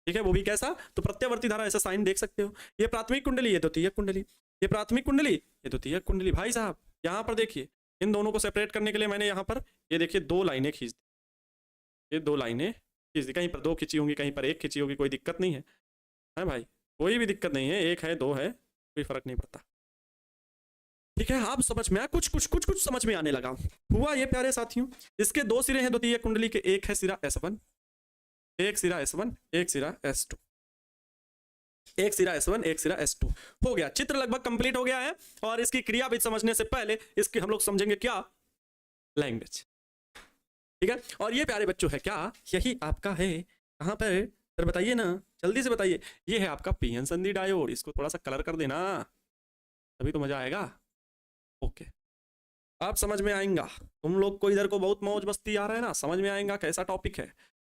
ठीक है, वो भी कैसा, तो प्रत्यावर्ती धारा, ऐसा साइन देख सकते हो। ये प्राथमिक कुंडली, ये द्वितीयक कुंडली, ये प्राथमिक कुंडली, ये द्वितीयक कुंडली। भाई साहब यहाँ पर देखिए, इन दोनों को सेपरेट करने के लिए मैंने यहाँ पर ये देखिए 2 लाइनें खींच दी, ये 2 लाइनें खींच दी, कहीं पर 2 खींची होंगी, कहीं पर 1 खींची होगी, कोई दिक्कत नहीं है भाई, कोई भी दिक्कत नहीं है, 1 है 2 है, कोई फर्क नहीं पड़ता। ठीक है, आप समझ में आया, कुछ समझ में आने लगा हुआ ये प्यारे साथियों। इसके 2 सिरे हैं द्वितीयक कुंडली के, एक है सिरा S1, एक सिरा S1, एक सिरा S2, एक सिरा S1, एक सिरा S2। हो गया, चित्र लगभग कंप्लीट हो गया है। और इसकी क्रियाविधि समझने से पहले इसकी हम लोग समझेंगे क्या, लैंग्वेज, ठीक है। और ये प्यारे बच्चों है क्या, यही आपका है, कहां पर सर बताइए ना, जल्दी से बताइए। ये है आपका पीएन संधि डायोड, इसको थोड़ा सा कलर कर देना, तभी तो मजा आएगा। ओके, आप समझ में आएगा, तुम लोग को इधर को बहुत मौज मस्ती आ रहा है ना, समझ में आएगा कैसा टॉपिक है।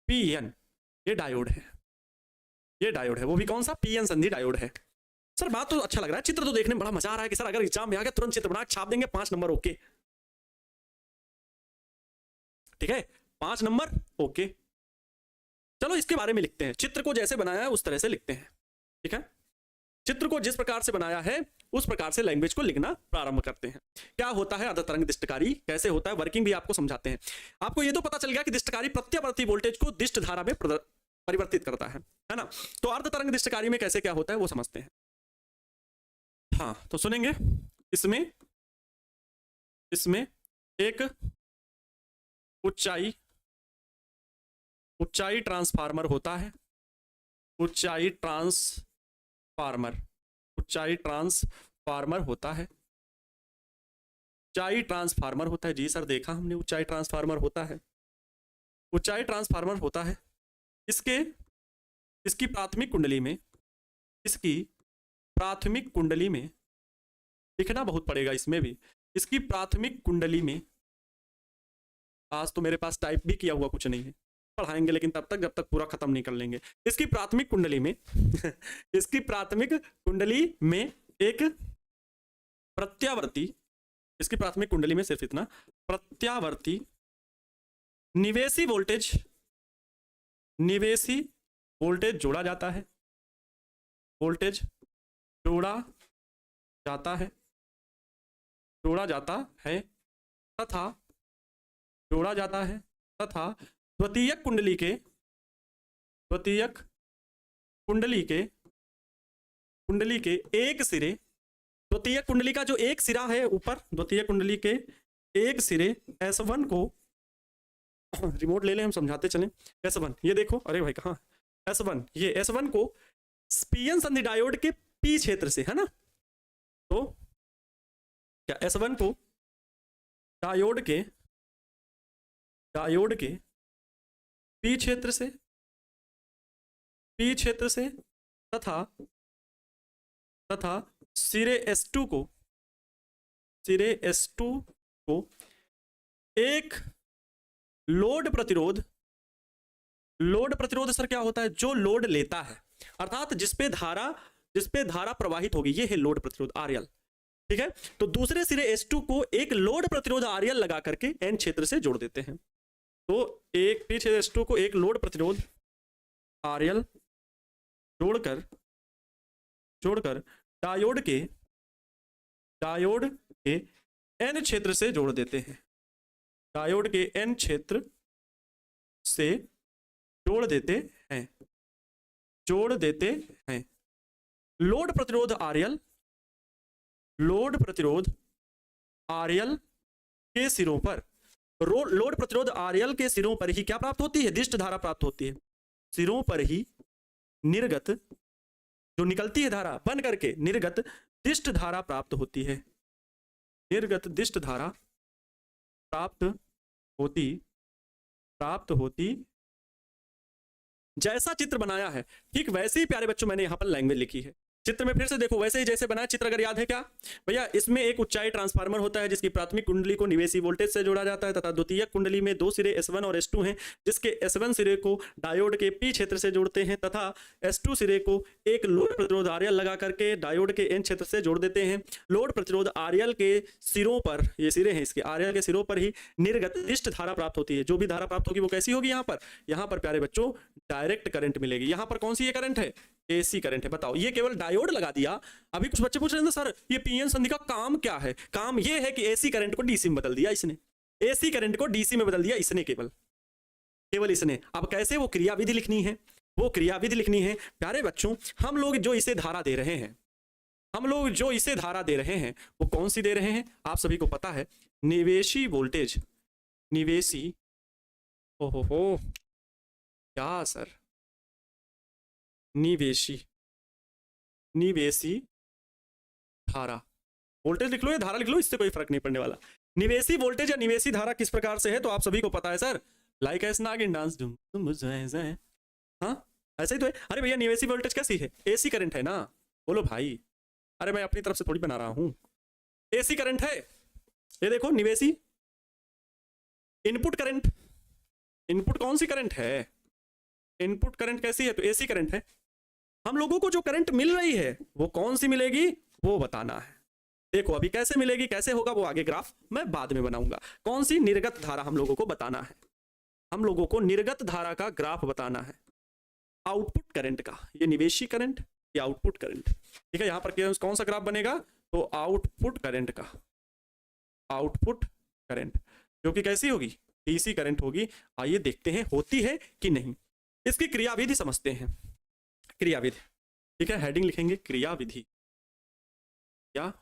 पीएन, ये डायोड है, ये डायोड है, वो भी कौन सा, पीएन संधि डायोड है। सर बात तो अच्छा लग रहा है, चित्र तो देखने में बड़ा मजा आ रहा है कि सर अगर एग्जाम में आ गया तुरंत चित्र बना छाप देंगे 5 नंबर, ओके ठीक है, 5 नंबर ओके। चलो इसके बारे में लिखते हैं, चित्र को जैसे बनाया है उस तरह से लिखते हैं, ठीक है। चित्र को जिस प्रकार से बनाया है उस प्रकार से लैंग्वेज को लिखना प्रारंभ करते हैं। क्या होता है अर्ध तरंग दिष्टकारी, कैसे होता है, वर्किंग भी आपको समझाते हैं। आपको ये तो पता चल गया कि दिष्टकारी प्रत्यावर्ती वोल्टेज को दिष्ट धारा में परिवर्तित करता है ना। तो अर्ध तरंग दिष्टकारी में कैसे क्या होता है वो समझते हैं। हाँ तो सुनेंगे। इसमें एक ऊंचाई ट्रांसफार्मर होता है। ऊंचाई ट्रांसफार्मर होता है। ऊंचाई ट्रांसफार्मर होता है। जी सर देखा हमने, ऊंचाई ट्रांसफार्मर होता है। ऊंचाई ट्रांसफार्मर होता है। इसकी प्राथमिक कुंडली में लिखना बहुत पड़ेगा इसमें भी। इसकी प्राथमिक कुंडली में, आज तो मेरे पास टाइप भी किया हुआ कुछ नहीं है, पढ़ाएंगे लेकिन तब तक जब तक पूरा खत्म नहीं कर लेंगे। इसकी प्राथमिक कुंडली में इसकी प्राथमिक कुंडली में एक प्रत्यावर्ती, इसकी प्राथमिक कुंडली में सिर्फ इतना, प्रत्यावर्ती निवेशी वोल्टेज जोड़ा जाता है। वोल्टेज जोड़ा जाता है तथा द्वितीयक कुंडली के एक सिरे, द्वितीयक कुंडली का जो एक सिरा है ऊपर, द्वितीयक कुंडली के एक सिरे S1 को, रिमोट ले लें हम समझाते चलें। S1 ये देखो, अरे भाई कहाँ S1, ये S1 को पीएन संधि डायोड के पी क्षेत्र से, है ना, तो क्या S1 को डायोड के पी क्षेत्र से तथा सिरे S2 को एक लोड प्रतिरोध सर क्या होता है, जो लोड लेता है, अर्थात जिस पे धारा प्रवाहित होगी, ये है लोड प्रतिरोध RL। ठीक है, तो दूसरे सिरे S2 को एक लोड प्रतिरोध RL लगा करके N क्षेत्र से जोड़ देते हैं। तो एक पी क्षेत्र S2 को एक लोड प्रतिरोध RL जोड़कर डायोड के N क्षेत्र से जोड़ देते हैं। डायोड के N क्षेत्र से जोड़ देते हैं। लोड प्रतिरोध RL के सिरों पर, लोड प्रतिरोध RL के सिरों पर ही क्या प्राप्त होती है, दिष्ट धारा प्राप्त होती है। सिरों पर ही निर्गत जो निकलती है धारा बन करके निर्गत दिष्ट धारा प्राप्त होती है। निर्गत दिष्ट धारा प्राप्त होती जैसा चित्र बनाया है ठीक वैसे ही प्यारे बच्चों मैंने यहां पर लैंग्वेज लिखी है। चित्र में फिर से देखो, वैसे ही जैसे बनाया चित्र, अगर याद है क्या भैया, इसमें एक ऊंचाई ट्रांसफार्मर होता है जिसकी प्राथमिक कुंडली को निवेशी वोल्टेज से जोड़ा जाता है तथा द्वितीयक कुंडली में दो सिरे S1 और S2 हैं, जिसके S1 सिरे को डायोड के P क्षेत्र से जोड़ते हैं तथा S2 सिरे को एक लोड प्रतिरोध RL लगा करके डायोड के N क्षेत्र से जोड़ देते हैं। लोड प्रतिरोध RL के सिरों पर, ये सिरे हैं इसके, RL के सिरों पर ही निर्गत दिष्ट धारा प्राप्त होती है। जो भी धारा प्राप्त होगी वो कैसी होगी, यहाँ पर प्यारे बच्चों डायरेक्ट करंट मिलेगी। यहाँ पर कौन सी ये करंट है, AC करंट है। बताओ, ये केवल डायोड लगा दिया। अभी कुछ बच्चे पूछ रहे थे सर ये पीएन संधि का काम क्या है। काम ये है कि AC करंट को DC में बदल दिया इसने, AC करंट को DC में बदल दिया इसने, केवल इसने। अब कैसे, वो क्रियाविधि लिखनी है, प्यारे बच्चों। हम लोग जो इसे धारा दे रहे हैं, वो कौन सी दे रहे हैं, आप सभी को पता है, निवेशी वोल्टेज, निवेशी, ओहो क्या सर, निवेशी धारा, वोल्टेज लिख लो या धारा लिख लो, इससे कोई फर्क नहीं पड़ने वाला। निवेशी वोल्टेज या निवेशी धारा किस प्रकार से है तो आप सभी को पता है सर, लाइक एस नागिन डांस तुम, हाँ ऐसे ही तो है। अरे भैया निवेशी वोल्टेज कैसी है, AC करंट है ना, बोलो भाई। अरे मैं अपनी तरफ से थोड़ी बना रहा हूं, AC करंट है। ये देखो निवेशी, इनपुट करंट, इनपुट कौन सी करंट है, इनपुट करंट कैसी है तो AC करंट है। हम लोगों को जो करंट मिल रही है वो कौन सी मिलेगी वो बताना है। देखो अभी कैसे मिलेगी, कैसे होगा वो आगे ग्राफ मैं बाद में बनाऊंगा। कौन सी, निर्गत धारा हम लोगों को बताना है, हम लोगों को निर्गत धारा का ग्राफ बताना है, आउटपुट करंट का। ये निवेशी करंट, ये आउटपुट करंट, ठीक है। यहाँ पर कौन सा ग्राफ बनेगा, तो आउटपुट करंट का, आउटपुट करंट जो कि कैसी होगी, डीसी करंट होगी। आइए देखते हैं होती है कि नहीं। इसकी क्रियाविधि समझते हैं, क्रियाविधि, ठीक है। हेडिंग लिखेंगे क्रियाविधि। क्या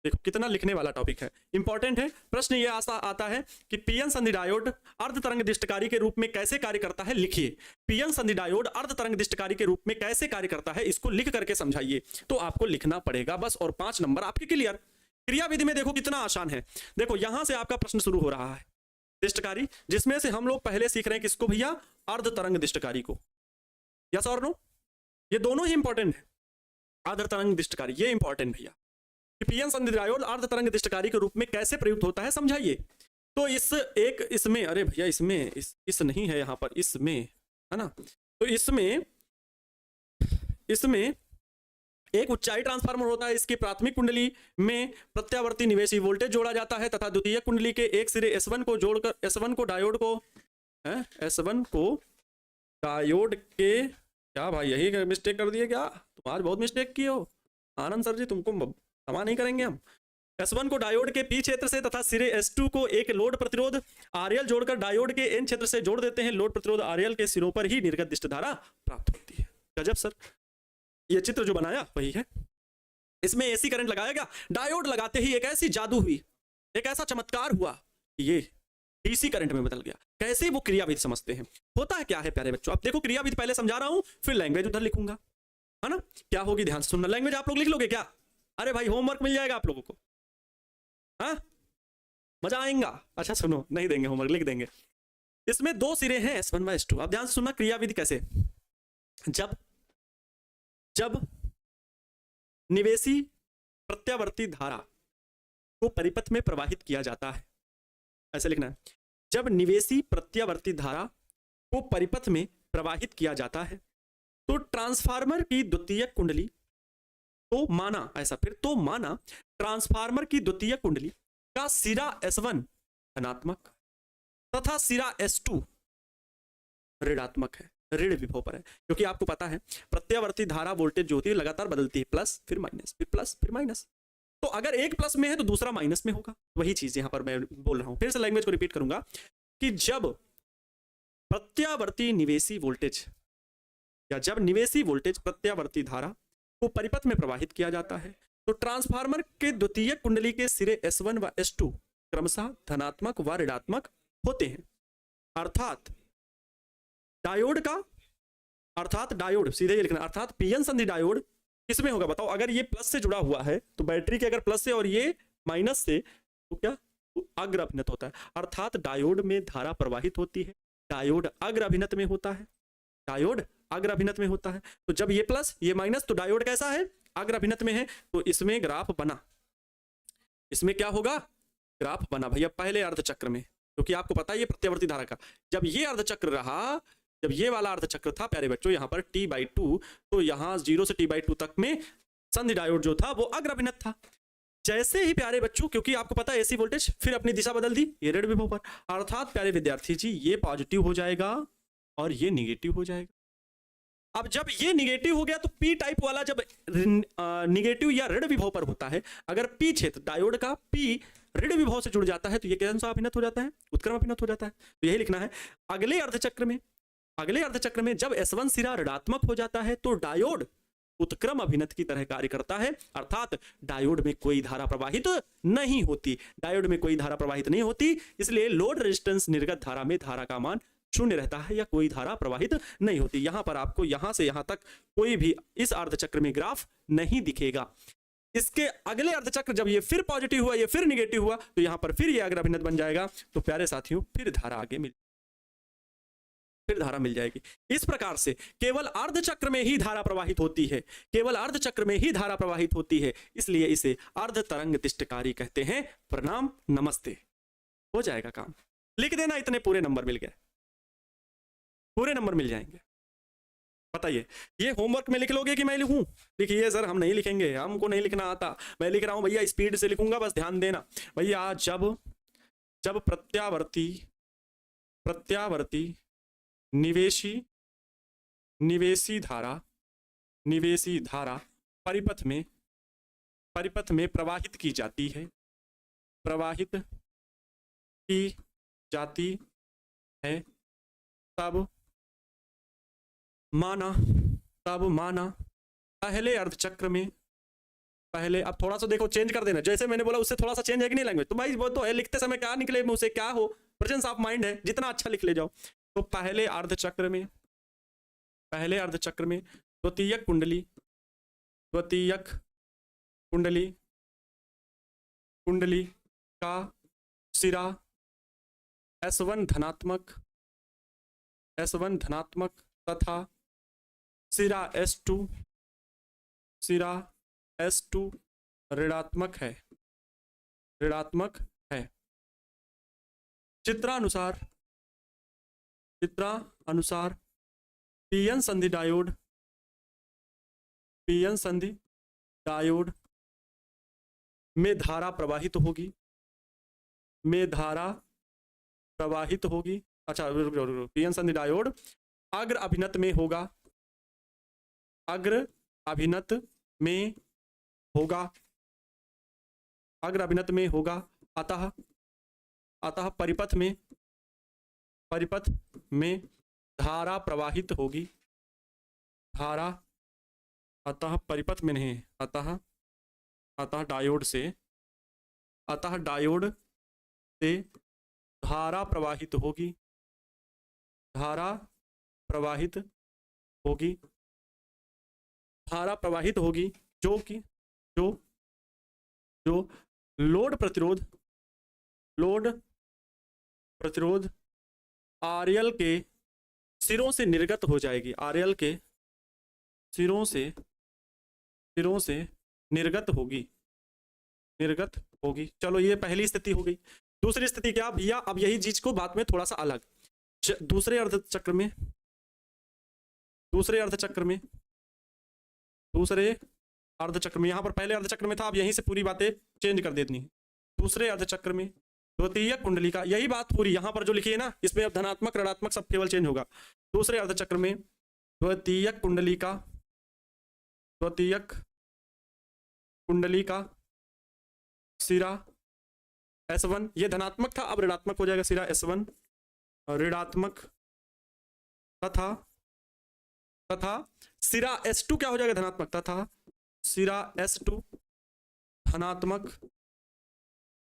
देखो कितना लिखने वाला टॉपिक है, इंपॉर्टेंट है। प्रश्न ये आता है कि पीएन संधि डायोड अर्ध तरंग दिष्टकारी के रूप में कैसे कार्य करता है, लिखिए। पीएन संधि डायोड अर्ध तरंग दिष्टकारी के रूप में कैसे कार्य करता है, इसको लिख करके समझाइए। तो आपको लिखना पड़ेगा बस, और 5 नंबर आपके क्लियर। क्रियाविधि में देखो कितना आसान है। देखो यहां से आपका प्रश्न शुरू हो रहा है, दिष्टकारी, जिसमें से हम लोग पहले सीख रहे हैं किसको भैया, अर्ध तरंग दिष्टकारी को। यस और नो, ये दोनों ही इंपॉर्टेंट है। अर्ध तरंग दिष्टकारी ये इंपॉर्टेंट भैया। पीएन संधि डायोड अर्ध तरंग दिष्टकारी के रूप में कैसे प्रयुक्त होता है समझाइए। तो इसमें अरे भैया इसमें इस नहीं है यहाँ पर, इसमें है ना, तो इसमें एक उच्चाई ट्रांसफार्मर होता है। इसकी प्राथमिक कुंडली में प्रत्यावर्ती निवेशी वोल्टेज जोड़ा जाता है तथा द्वितीय कुंडली के एक सिरे S1 को जोड़कर S1 को डायोड के, क्या भाई यही मिस्टेक कर दिए क्या तुम, आज बहुत मिस्टेक किए हो आनंद सर जी, तुमको क्षमा नहीं करेंगे हम। S1 को डायोड के पी क्षेत्र से तथा सिरे S2 को एक लोड प्रतिरोध RL जोड़कर डायोड के N क्षेत्र से जोड़ देते हैं। लोड प्रतिरोध RL के सिरों पर ही निर्गत दिष्ट धारा प्राप्त होती है। गजब सर, ये चित्र जो बनाया वही है। इसमें एसी करंट लगाया गया, डायोड लगाते ही एक ऐसी जादू हुई, एक ऐसा चमत्कार हुआ कि ये डीसी करंट में बदल गया। कैसे, वो क्रियाविधि समझते हैं। होता है क्या है प्यारे बच्चों, अब देखो क्रियाविधि पहले समझा रहा हूं, फिर लैंग्वेज उधर लिखूंगा, है ना। क्या होगी ध्यान से सुनना। लैंग्वेज आप लोग लिख लोगे क्या, अरे भाई होमवर्क मिल जाएगा आप लोगों को, हाँ मजा आएगा। अच्छा सुनो, नहीं देंगे होमवर्क, लिख देंगे। इसमें 2 सिरे हैं S1 व S2। अब ध्यान से सुनना क्रियाविधि कैसे। जब निवेशी प्रत्यावर्ती धारा को परिपथ में प्रवाहित किया जाता है, ऐसे लिखना है। जब निवेशी प्रत्यावर्ती धारा को परिपथ में प्रवाहित किया जाता है तो ट्रांसफार्मर की द्वितीयक कुंडली, तो माना ऐसा, फिर तो माना ट्रांसफार्मर की द्वितीयक कुंडली का सिरा S1 धनात्मक तथा सिरा S2 ऋणात्मक है, ऋण विभव पर है। क्योंकि आपको पता है प्रत्यावर्ती धारा वोल्टेज जो होती है लगातार बदलती है, प्लस फिर माइनस, फिर प्लस फिर माइनस। तो अगर एक प्लस में है तो दूसरा माइनस में होगा। वही चीज यहां पर मैं बोल रहा हूं, फिर से लैंग्वेज को रिपीट करूंगा कि जब प्रत्यावर्ती निवेशी वोल्टेज या जब निवेशी वोल्टेज प्रत्यावर्ती धारा को परिपथ में प्रवाहित किया जाता है तो ट्रांसफार्मर के द्वितीयक कुंडली के सिरे S1 व S2 क्रमशः धनात्मक व ऋणात्मक होते हैं। अर्थात डायोड सीधे ये लिखना, अर्थात पीएन संधि डायोड किसमें होगा बताओ। अगर ये प्लस से जुड़ा हुआ है तो बैटरी के अगर प्लस से और ये माइनस से, तो क्या, तो अग्र अभिनत होता है। अर्थात डायोड में धारा प्रवाहित होती है, डायोड अग्र अभिनत में होता है, डायोड अग्र अभिनत में होता है। तो जब ये प्लस ये माइनस, तो डायोड कैसा है, अग्र अभिनत में है। तो इसमें ग्राफ बना, इसमें क्या होगा, ग्राफ बना भैया पहले अर्धचक्र में। क्योंकि आपको पता है ये प्रत्यावर्ती धारा का, जब ये अर्धचक्र रहा, जब ये वाला अर्धचक्र था प्यारे बच्चों यहाँ पर T/2, तो यहाँ 0 से T/2 तक में संधि डायोड जो था वो अग्र अभिनत था। जैसे ही प्यारे बच्चों, क्योंकि आपको पता है एसी वोल्टेज, फिर अपनी दिशा बदल दी, ये ऋण विभव पर। अर्थात प्यारे विद्यार्थी जी ये पॉजिटिव हो जाएगा और ये निगेटिव हो जाएगा। अब जब ये निगेटिव हो गया तो पी टाइप वाला जब निगेटिव या ऋण विभव पर होता है, अगर पी क्षेत्र डायोड का पी ऋण विभव से जुड़ जाता है तो ये कैसा सा अभिनत हो जाता है, उत्क्रम अभिनत हो जाता है। तो यही लिखना है। अगले अर्धचक्र में जब S1 सिरा ऋणात्मक हो जाता है तो डायोड उत्क्रम अभिनत की तरह कार्य करता है। अर्थात डायोड में कोई धारा प्रवाहित नहीं होती, डायोड में कोई धारा प्रवाहित नहीं होती, इसलिए लोड रेजिस्टेंस निर्गत धारा में धारा का मान 0 रहता है या कोई धारा प्रवाहित नहीं होती। यहां पर आपको यहां से यहां तक कोई भी इस अर्धचक्र में ग्राफ नहीं दिखेगा। इसके अगले अर्धचक्र जब ये फिर पॉजिटिव हुआ, ये फिर निगेटिव हुआ, तो यहां पर फिर ये अग्र अभिनत बन जाएगा। तो प्यारे साथियों फिर धारा मिल जाएगी। इस प्रकार से केवल अर्धचक्र में ही धारा प्रवाहित होती है, केवल अर्धचक्र में ही धारा प्रवाहित होती है, इसलिए इसे अर्ध तरंग दिष्टकारी कहते हैं। प्रणाम, नमस्ते। हो जाएगा काम, लिख देना, इतने पूरे नंबर मिल गए, पूरे नंबर मिल जाएंगे। बताइए ये होमवर्क में लिख लोगे कि मैं लिखूं? लिखिए सर, हम नहीं लिखेंगे, हमको नहीं लिखना आता, मैं लिख रहा हूं भैया, स्पीड से लिखूंगा, बस ध्यान देना भैया। जब प्रत्यावर्ती निवेशी धारा निवेशी धारा परिपथ में प्रवाहित की जाती है, प्रवाहित की जाती है, तब माना पहले अर्धचक्र में, पहले, अब थोड़ा सा देखो चेंज कर देना, जैसे मैंने बोला उससे थोड़ा सा चेंज है कि नहीं लैंग्वेज, तो भाई वो तो है, लिखते समय क्या निकले मुंह से क्या हो, प्रेजेंस ऑफ माइंड है, जितना अच्छा लिख ले जाओ। तो पहले अर्धचक्र में द्वितीयक कुंडली का सिरा S1 धनात्मक तथा सिरा S2 ऋणात्मक है। चित्रानुसार पीएन संधि डायोड में धारा प्रवाहित होगी, अच्छा रुको, पीएन संधि डायोड अग्र अभिनत में होगा, अतः परिपथ में धारा प्रवाहित होगी, अतः परिपथ में नहीं, अतः डायोड से धारा प्रवाहित होगी, जो लोड प्रतिरोध आरएल के सिरों से निर्गत हो जाएगी, आरएल के सिरों से निर्गत होगी। चलो ये पहली स्थिति हो गई। दूसरी स्थिति क्या भैया, अब यही चीज को बात में थोड़ा सा अलग, दूसरे अर्धचक्र में यहाँ पर पहले अर्धचक्र में था, अब यहीं से पूरी बातें चेंज कर देनी है। दूसरे अर्धचक्र में द्वितीयक कुंडली का, यही बात पूरी यहाँ पर जो लिखी है ना, इसमें अब धनात्मक ऋणात्मक सब केवल चेंज होगा। दूसरे अर्धचक्र में द्वितीयक कुंडली का सिरा S1, ये धनात्मक था, अब ऋणात्मक हो जाएगा, सिरा S1 ऋणात्मक तथा सिरा S2 क्या हो जाएगा, धनात्मक, तथा सिरा S2 धनात्मक।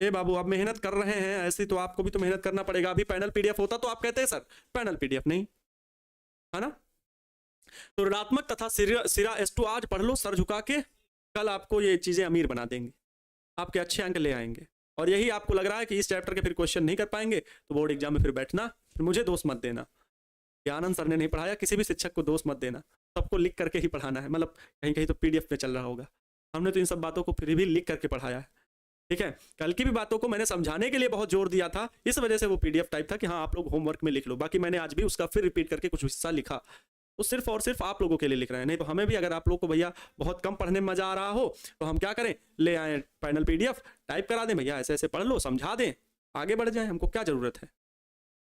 ए बाबू अब मेहनत कर रहे हैं ऐसी, तो आपको भी तो मेहनत करना पड़ेगा। अभी पैनल PDF होता तो आप कहते हैं सर पैनल PDF नहीं है ना। तो ऋणात्मक तथा सिरा S2 आज पढ़ लो सर झुका के, कल आपको ये चीजें अमीर बना देंगे, आपके अच्छे अंक ले आएंगे। और यही आपको लग रहा है कि इस चैप्टर के फिर क्वेश्चन नहीं कर पाएंगे तो बोर्ड एग्जाम में फिर बैठना, फिर मुझे दोष मत देना कि आनंद सर ने नहीं पढ़ाया, किसी भी शिक्षक को दोष मत देना, सबको लिख करके ही पढ़ाना है। मतलब कहीं कहीं तो PDF में चल रहा होगा, हमने तो इन सब बातों को फिर भी लिख करके पढ़ाया है, ठीक है। कल की भी बातों को मैंने समझाने के लिए बहुत जोर दिया था, इस वजह से वो PDF टाइप था कि हाँ आप लोग होमवर्क में लिख लो। बाकी मैंने आज भी उसका फिर रिपीट करके कुछ हिस्सा लिखा, तो सिर्फ और सिर्फ आप लोगों के लिए लिख रहे हैं। नहीं तो हमें भी, अगर आप लोगों को भैया बहुत कम पढ़ने में मजा आ रहा हो तो हम क्या करें, ले आए पैनल PDF टाइप करा दें, भैया ऐसे ऐसे पढ़ लो, समझा दें, आगे बढ़ जाए, हमको क्या जरूरत है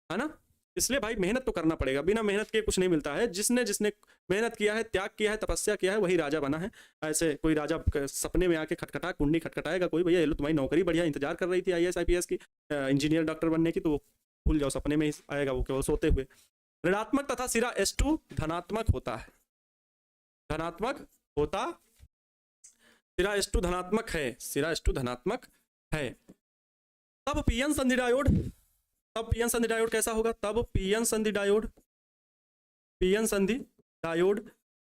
ना। इसलिए भाई मेहनत तो करना पड़ेगा, बिना मेहनत के कुछ नहीं मिलता है। जिसने मेहनत किया है, त्याग किया है, तपस्या किया है, वही राजा बना है। ऐसे कोई राजा सपने में आके कुंडी खटखटाएगा कोई, भैया ये लो तुम्हारी नौकरी बढ़िया इंतजार कर रही थी IAS IPS की, इंजीनियर डॉक्टर बनने की, तो वो भूल जाओ, सपने में ही आएगा वो केवल सोते हुए। ऋणात्मक तथा सिरा S2 धनात्मक होता है, सिरा S2 धनात्मक है। तब पीएन संधि डायोड कैसा होगा, तब पीएन संधि डायोड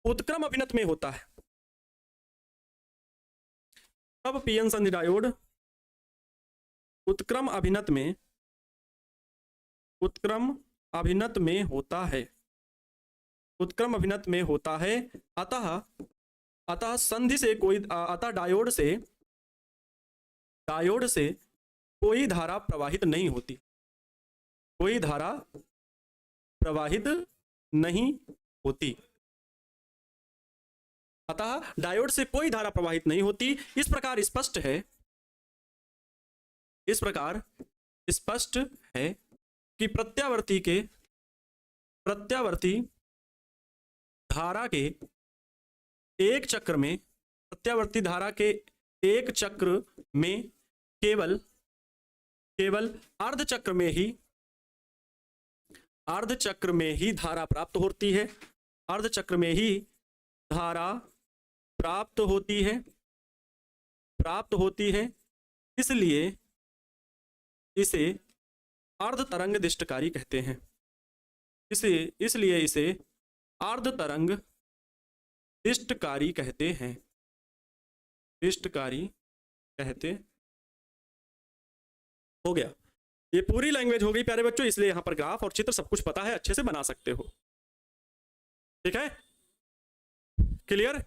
उत्क्रम अभिनत में होता है। तब पीएन संधि डायोड उत्क्रम अभिनत में होता है। अतः संधि से कोई, अतः डायोड से कोई धारा प्रवाहित नहीं होती, अतः डायोड से कोई धारा प्रवाहित नहीं होती। इस प्रकार स्पष्ट है कि प्रत्यावर्ती धारा के एक चक्र में प्रत्यावर्ती धारा के एक चक्र में केवल अर्धचक्र में ही धारा प्राप्त होती है, अर्धचक्र में ही धारा प्राप्त होती है, इसलिए इसे अर्ध तरंग दिष्टकारी कहते हैं। इसलिए इसे अर्ध तरंग दिष्टकारी कहते हैं, हो गया। ये पूरी लैंग्वेज हो गई प्यारे बच्चों, इसलिए यहां पर ग्राफ और चित्र सब कुछ पता है, अच्छे से बना सकते हो। ठीक है, क्लियर?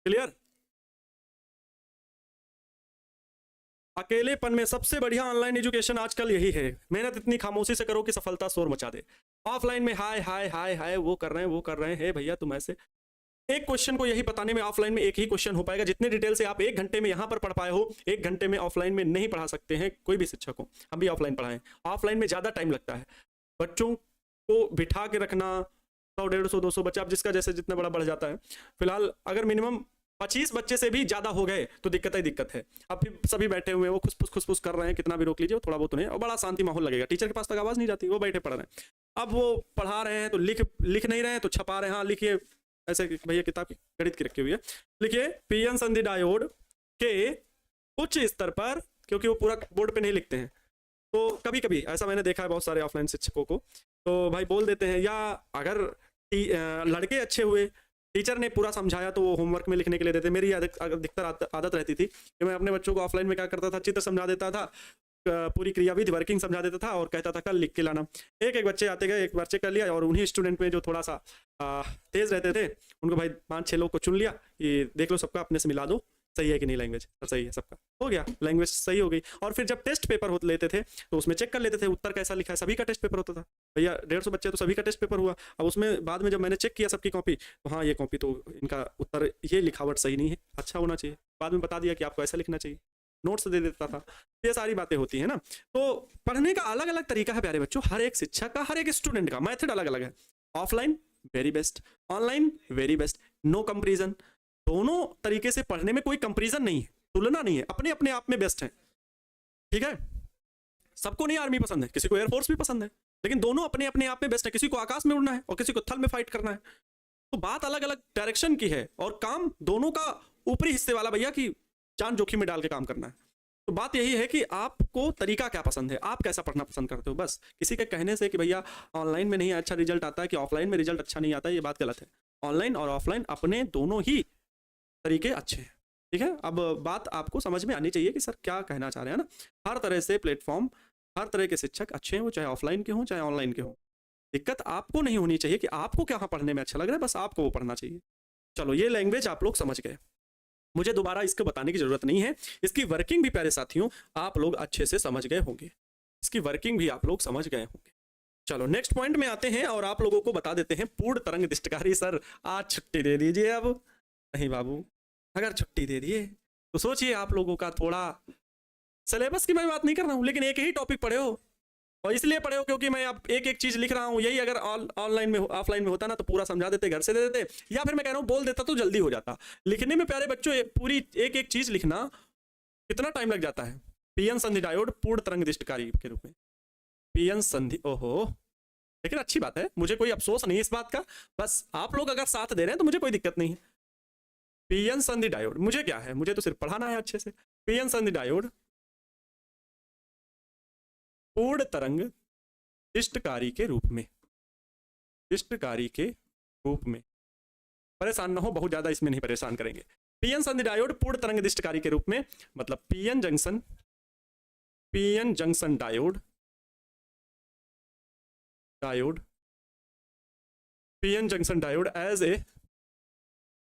क्लियर? अकेलेपन में सबसे बढ़िया ऑनलाइन एजुकेशन आजकल यही है। मेहनत इतनी खामोशी से करो कि सफलता शोर मचा दे। ऑफलाइन में हाय हाय हाय हाय वो कर रहे हैं भैया तुम ऐसे। एक क्वेश्चन को यही बताने में ऑफलाइन में एक ही क्वेश्चन हो पाएगा, जितने डिटेल से आप 1 घंटे में यहां पर पढ़ पाए हो 1 घंटे में ऑफलाइन में नहीं पढ़ा सकते हैं कोई भी शिक्षक हो। हम भी ऑफलाइन पढ़ाएं, ऑफलाइन में ज्यादा टाइम लगता है। बच्चों को बिठा के रखना 100 150 200 बच्चा, अब जिसका जैसे जितना बड़ा बढ़ जाता है। फिलहाल अगर मिनिमम 25 बच्चे से भी ज्यादा हो गए तो दिक्कत ही दिक्कत है। अब फिर सभी बैठे हुए हैं, वो खुसफुस कर रहे हैं, कितना भी रोक लीजिए थोड़ा बहुत उन्हें, और बड़ा शांति माहौल लगेगा। टीचर के पास तक आवाज नहीं जाती, वो बैठे पढ़ रहे हैं। अब वो पढ़ा रहे हैं तो लिख नहीं रहे हैं तो छपा रहे हैं। हाँ लिखिए, ऐसे भैया किताब की गणित की रखी हुई है, लिखिए पीएन संधि डायोड के उच्च स्तर पर, क्योंकि वो पूरा बोर्ड पे नहीं लिखते हैं तो कभी कभी ऐसा मैंने देखा है बहुत सारे ऑफलाइन शिक्षकों को, तो भाई बोल देते हैं। या अगर लड़के अच्छे हुए, टीचर ने पूरा समझाया तो वो होमवर्क में लिखने के लिए देते। मेरी अधिकतर आदत रहती थी कि मैं अपने बच्चों को ऑफलाइन में क्या करता था, चित्र समझा देता था, पूरी क्रियाविधि वर्किंग समझा देता था और कहता था कल लिख के लाना। एक बच्चे आते गए, एक बार चेक कर लिया, और उन्हीं स्टूडेंट में जो थोड़ा सा तेज रहते थे उनको भाई 5-6 लोग को चुन लिया कि देख लो सबका अपने से मिला दो, सही है कि नहीं लैंग्वेज, सही है सबका, हो गया लैंग्वेज सही हो गई। और फिर जब टेस्ट पेपर होते लेते थे तो उसमें चेक कर लेते थे उत्तर कैसा लिखा है। सभी का टेस्ट पेपर होता था भैया, 150 बच्चे तो सभी का टेस्ट पेपर हुआ। अब उसमें बाद में जब मैंने चेक किया सबकी कॉपी, तो हाँ ये कॉपी तो इनका उत्तर, ये लिखावट सही नहीं है, अच्छा होना चाहिए। बाद में बता दिया कि आपको ऐसा लिखना चाहिए, नोट्स दे देता था। ये सारी बातें होती है ना। तो पढ़ने का अलग अलग तरीका है प्यारे बच्चों, हर एक शिक्षक का, हर एक स्टूडेंट का मेथड अलग अलग है। Offline very best, online very best, no comparison. दोनों तरीके से पढ़ने में कोई कंपेरिजन नहीं है, तुलना नहीं है, अपने अपने आप में बेस्ट है। ठीक है, सबको नहीं आर्मी पसंद है, किसी को एयरफोर्स भी पसंद है, लेकिन दोनों अपने अपने आप में बेस्ट है। किसी को आकाश में उड़ना है और किसी को थल में फाइट करना है, तो बात अलग अलग डायरेक्शन की है और काम दोनों का ऊपरी हिस्से वाला भैया की जान जोखिम में डाल के काम करना है। तो बात यही है कि आपको तरीका क्या पसंद है, आप कैसा पढ़ना पसंद करते हो। बस किसी के कहने से कि भैया ऑनलाइन में नहीं अच्छा रिजल्ट आता है कि ऑफलाइन में रिजल्ट अच्छा नहीं आता है, ये बात गलत है। ऑनलाइन और ऑफलाइन अपने दोनों ही तरीके अच्छे हैं। ठीक है, अब बात आपको समझ में आनी चाहिए कि सर क्या कहना चाह रहे हैं ना। हर तरह से प्लेटफॉर्म, हर तरह के शिक्षक अच्छे हैं, वो चाहे ऑफलाइन के हों चाहे ऑनलाइन के हों। दिक्कत आपको नहीं होनी चाहिए कि आपको क्या पढ़ने में अच्छा लग रहा है, बस आपको वो पढ़ना चाहिए। चलो ये लैंग्वेज आप लोग समझ गए, मुझे दोबारा इसको बताने की जरूरत नहीं है। इसकी वर्किंग भी प्यारे साथियों आप लोग अच्छे से समझ गए होंगे, इसकी वर्किंग भी आप लोग समझ गए होंगे। चलो नेक्स्ट पॉइंट में आते हैं और आप लोगों को बता देते हैं पूर्ण तरंग दिष्टकारी। सर आज छुट्टी दे दीजिए। अब नहीं बाबू, अगर छुट्टी दे दिए तो सोचिए आप लोगों का थोड़ा, सिलेबस की मैं बात नहीं कर रहा हूं, लेकिन एक ही टॉपिक पढ़े हो और इसलिए पढ़े हो क्योंकि मैं अब एक एक चीज लिख रहा हूं। यही अगर ऑनलाइन में ऑफलाइन में होता ना तो पूरा समझा देते, घर से दे देते, या फिर मैं कह रहा हूं बोल देता तो जल्दी हो जाता। लिखने में प्यारे बच्चों पूरी एक एक चीज लिखना कितना टाइम लग जाता है। पीएन संधि डायोड पूर्ण तरंग दिष्टकारी के रूप में, पीएन संधि, ओहो, लेकिन अच्छी बात है, मुझे कोई अफसोस नहीं इस बात का। बस आप लोग अगर साथ दे रहे हैं तो मुझे कोई दिक्कत नहीं है। पीएन संधि डायोड, मुझे क्या है, मुझे तो सिर्फ पढ़ाना है अच्छे से। पीएन संधि डायोड पूर्ण तरंग दिष्टकारी के रूप में, दिष्टकारी के रूप में, परेशान ना हो बहुत ज्यादा, इसमें नहीं परेशान करेंगे। पीएन संधि डायोड पूर्ण तरंग दिष्टकारी के रूप में, मतलब PN junction diode, PN junction diode as a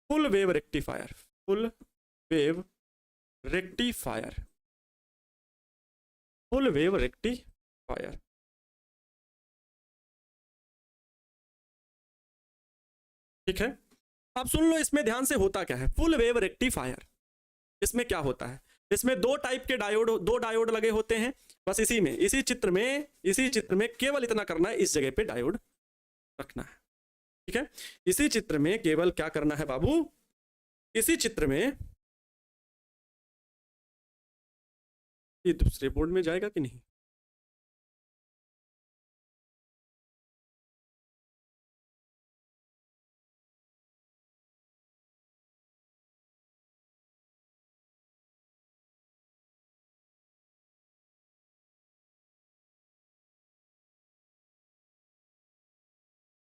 full wave rectifier, full wave rectifier, full wave rectifier. ठीक है, अब सुन लो इसमें ध्यान से होता क्या है। फुल वेव रेक्टिफायर, इसमें क्या होता है, इसमें दो टाइप के डायोड, दो डायोड लगे होते हैं बस। इसी चित्र में केवल इतना करना है, इस जगह पे डायोड रखना है, ठीक है। इसी चित्र में केवल क्या करना है बाबू, इसी चित्र में, ये दूसरे बोर्ड में जाएगा कि नहीं,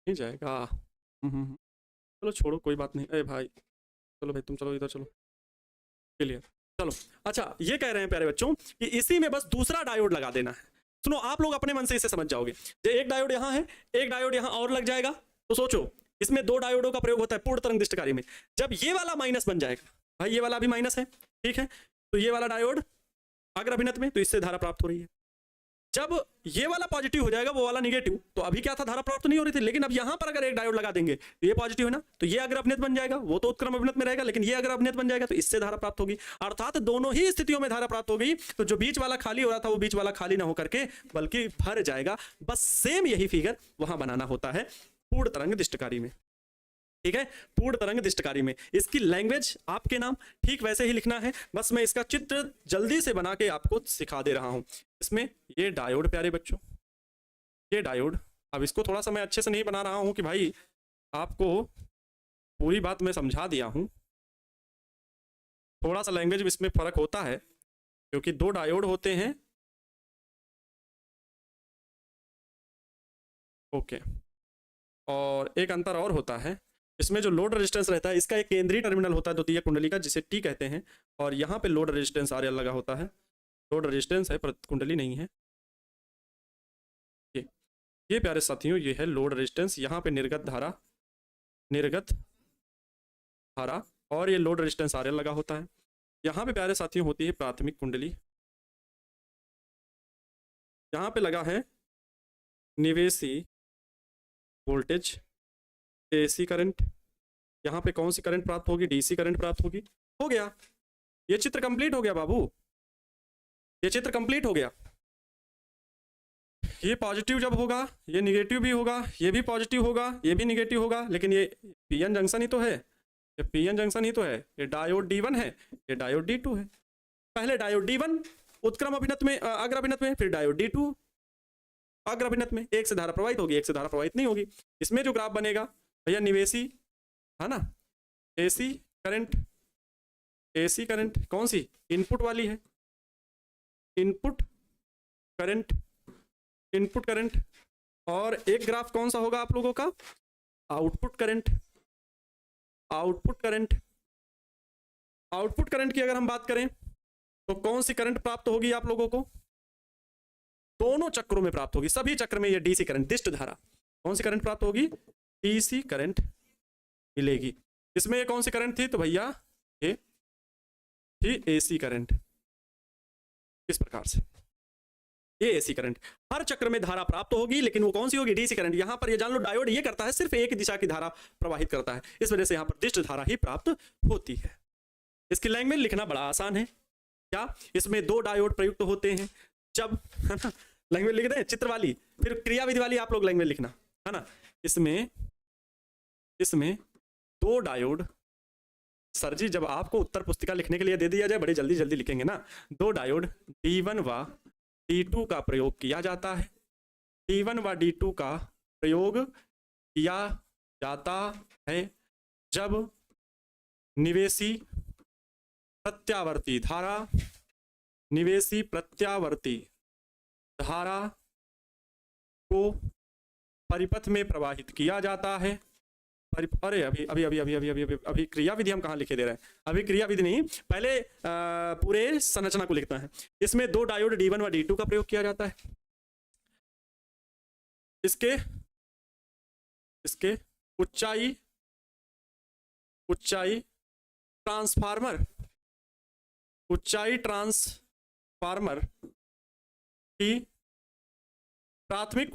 नहीं जाएगा। चलो छोड़ो, कोई बात नहीं। अरे भाई चलो भाई, तुम चलो इधर चलो, क्लियर। चलो अच्छा, ये कह रहे हैं प्यारे बच्चों कि इसी में बस दूसरा डायोड लगा देना है। सुनो, आप लोग अपने मन से इसे समझ जाओगे। एक डायोड यहाँ है, एक डायोड यहाँ और लग जाएगा, तो सोचो इसमें दो डायोडों का प्रयोग होता है पूर्ण तरंग दृष्टिकारी में। जब ये वाला माइनस बन जाएगा, भाई ये वाला भी माइनस है, ठीक है, तो ये वाला डायोड अग्र अभिनत में, तो इससे धारा प्राप्त हो रही है। जब ये वाला पॉजिटिव हो जाएगा, वो वाला निगेटिव, तो अभी क्या था, धारा प्राप्त नहीं हो रही थी, लेकिन अब यहां पर अगर एक डायोड लगा देंगे तो ये पॉजिटिव है ना, तो ये अग्र अभिनत बन जाएगा, वो तो उत्क्रम अभिनत में रहेगा, लेकिन ये अग्र अभिनत बन जाएगा, तो इससे धारा प्राप्त होगी। अर्थात दोनों ही स्थितियों में धारा प्राप्त हो गई। तो जो बीच वाला खाली हो रहा था, वो बीच वाला खाली ना होकर के बल्कि भर जाएगा। बस सेम यही फिगर वहां बनाना होता है पूर्ण तरंग दृष्टिकारी में, ठीक है, पूर्ण तरंग दृष्टिकारी में। इसकी लैंग्वेज आपके नाम ठीक वैसे ही लिखना है, बस मैं इसका चित्र जल्दी से बना के आपको सिखा दे रहा हूं। इसमें ये डायोड प्यारे बच्चों, ये डायोड, अब इसको थोड़ा सा मैं अच्छे से नहीं बना रहा हूं कि भाई आपको पूरी बात मैं समझा दिया हूं, थोड़ा सा लैंग्वेज में इसमें फर्क होता है क्योंकि दो डायोड होते हैं, ओके, और एक अंतर और होता है, इसमें जो लोड रेजिस्टेंस रहता है, इसका एक केंद्रीय टर्मिनल होता है द्वितीय कुंडली का, जिसे टी कहते हैं, और यहाँ पे लोड रेजिस्टेंस आर एल लगा होता है। लोड रेजिस्टेंस है पर कुंडली नहीं है। ये प्यारे साथियों, ये है लोड रेजिस्टेंस, यहाँ पे निर्गत धारा, और ये लोड रेजिस्टेंस आर एल लगा होता है। यहाँ पे प्यारे साथियों होती है प्राथमिक कुंडली, यहाँ पे लगा है निवेशी वोल्टेज, एसी करंट, यहाँ पे कौन सी करंट प्राप्त होगी, डीसी करंट प्राप्त होगी। हो गया, ये चित्र कंप्लीट हो गया बाबू, ये चित्र कंप्लीट हो गया। ये पॉजिटिव जब होगा, ये निगेटिव भी होगा, ये भी पॉजिटिव होगा, ये भी निगेटिव होगा, लेकिन ये पीएन जंक्शन ही तो है, ये पीएन जंक्शन ही तो है। ये डायोड D1 है, ये डायोड D2 है। पहले डायोड D1 उत्क्रम अभिनत में, अग्र अभिनत में, फिर डायोड D2 अग्र अभिनत में। एक से धारा प्रवाहित होगी, एक से धारा प्रवाहित नहीं होगी। इसमें जो ग्राफ बनेगा भैया निवेशी है ना, एसी करंट कौन सी, इनपुट वाली है, इनपुट करंट, और एक ग्राफ कौन सा होगा आप लोगों का, आउटपुट करंट की अगर हम बात करें तो कौन सी करंट प्राप्त होगी आप लोगों को, दोनों चक्रों में प्राप्त होगी, सभी चक्र में ये डीसी करंट, दिष्ट धारा, कौन सी करंट प्राप्त होगी, डीसी करंट मिलेगी। इसमें ये कौन सी करंट थी, तो भैया ये थी एसी करंट। इस प्रकार से ये एसी करंट, हर चक्र में धारा प्राप्त होगी, लेकिन वो कौन सी होगी, डीसी करंट। यहां पर ये जान लो, डायोड ये करता है, सिर्फ एक दिशा की धारा प्रवाहित करता है, इस वजह से यहां पर दिष्ट धारा ही प्राप्त होती है। इसकी लैंग्वेज लिखना बड़ा आसान है, क्या, इसमें दो डायोड प्रयुक्त होते हैं जब, है ना, लैंग्वेज लिख दें चित्र वाली, फिर क्रियाविधि वाली आप लोग लैंग्वेज लिखना, है ना। इसमें दो डायोड, सर जी जब आपको उत्तर पुस्तिका लिखने के लिए दे दिया जाए, बड़े जल्दी जल्दी लिखेंगे ना। दो डायोड D1 व D2 का प्रयोग किया जाता है, D1 व D2 का प्रयोग किया जाता है जब निवेशी प्रत्यावर्ती धारा को परिपथ में प्रवाहित किया जाता है। अरे अभी क्रियाविधि हम कहाँ लिखे दे रहे हैं, अभी क्रियाविधि नहीं, पहले पूरे संरचना को लिखना है। इसमें दो डायोड D1 व D2 का प्रयोग किया जाता है। इसके ऊंचाई ट्रांसफार्मर की प्राथमिक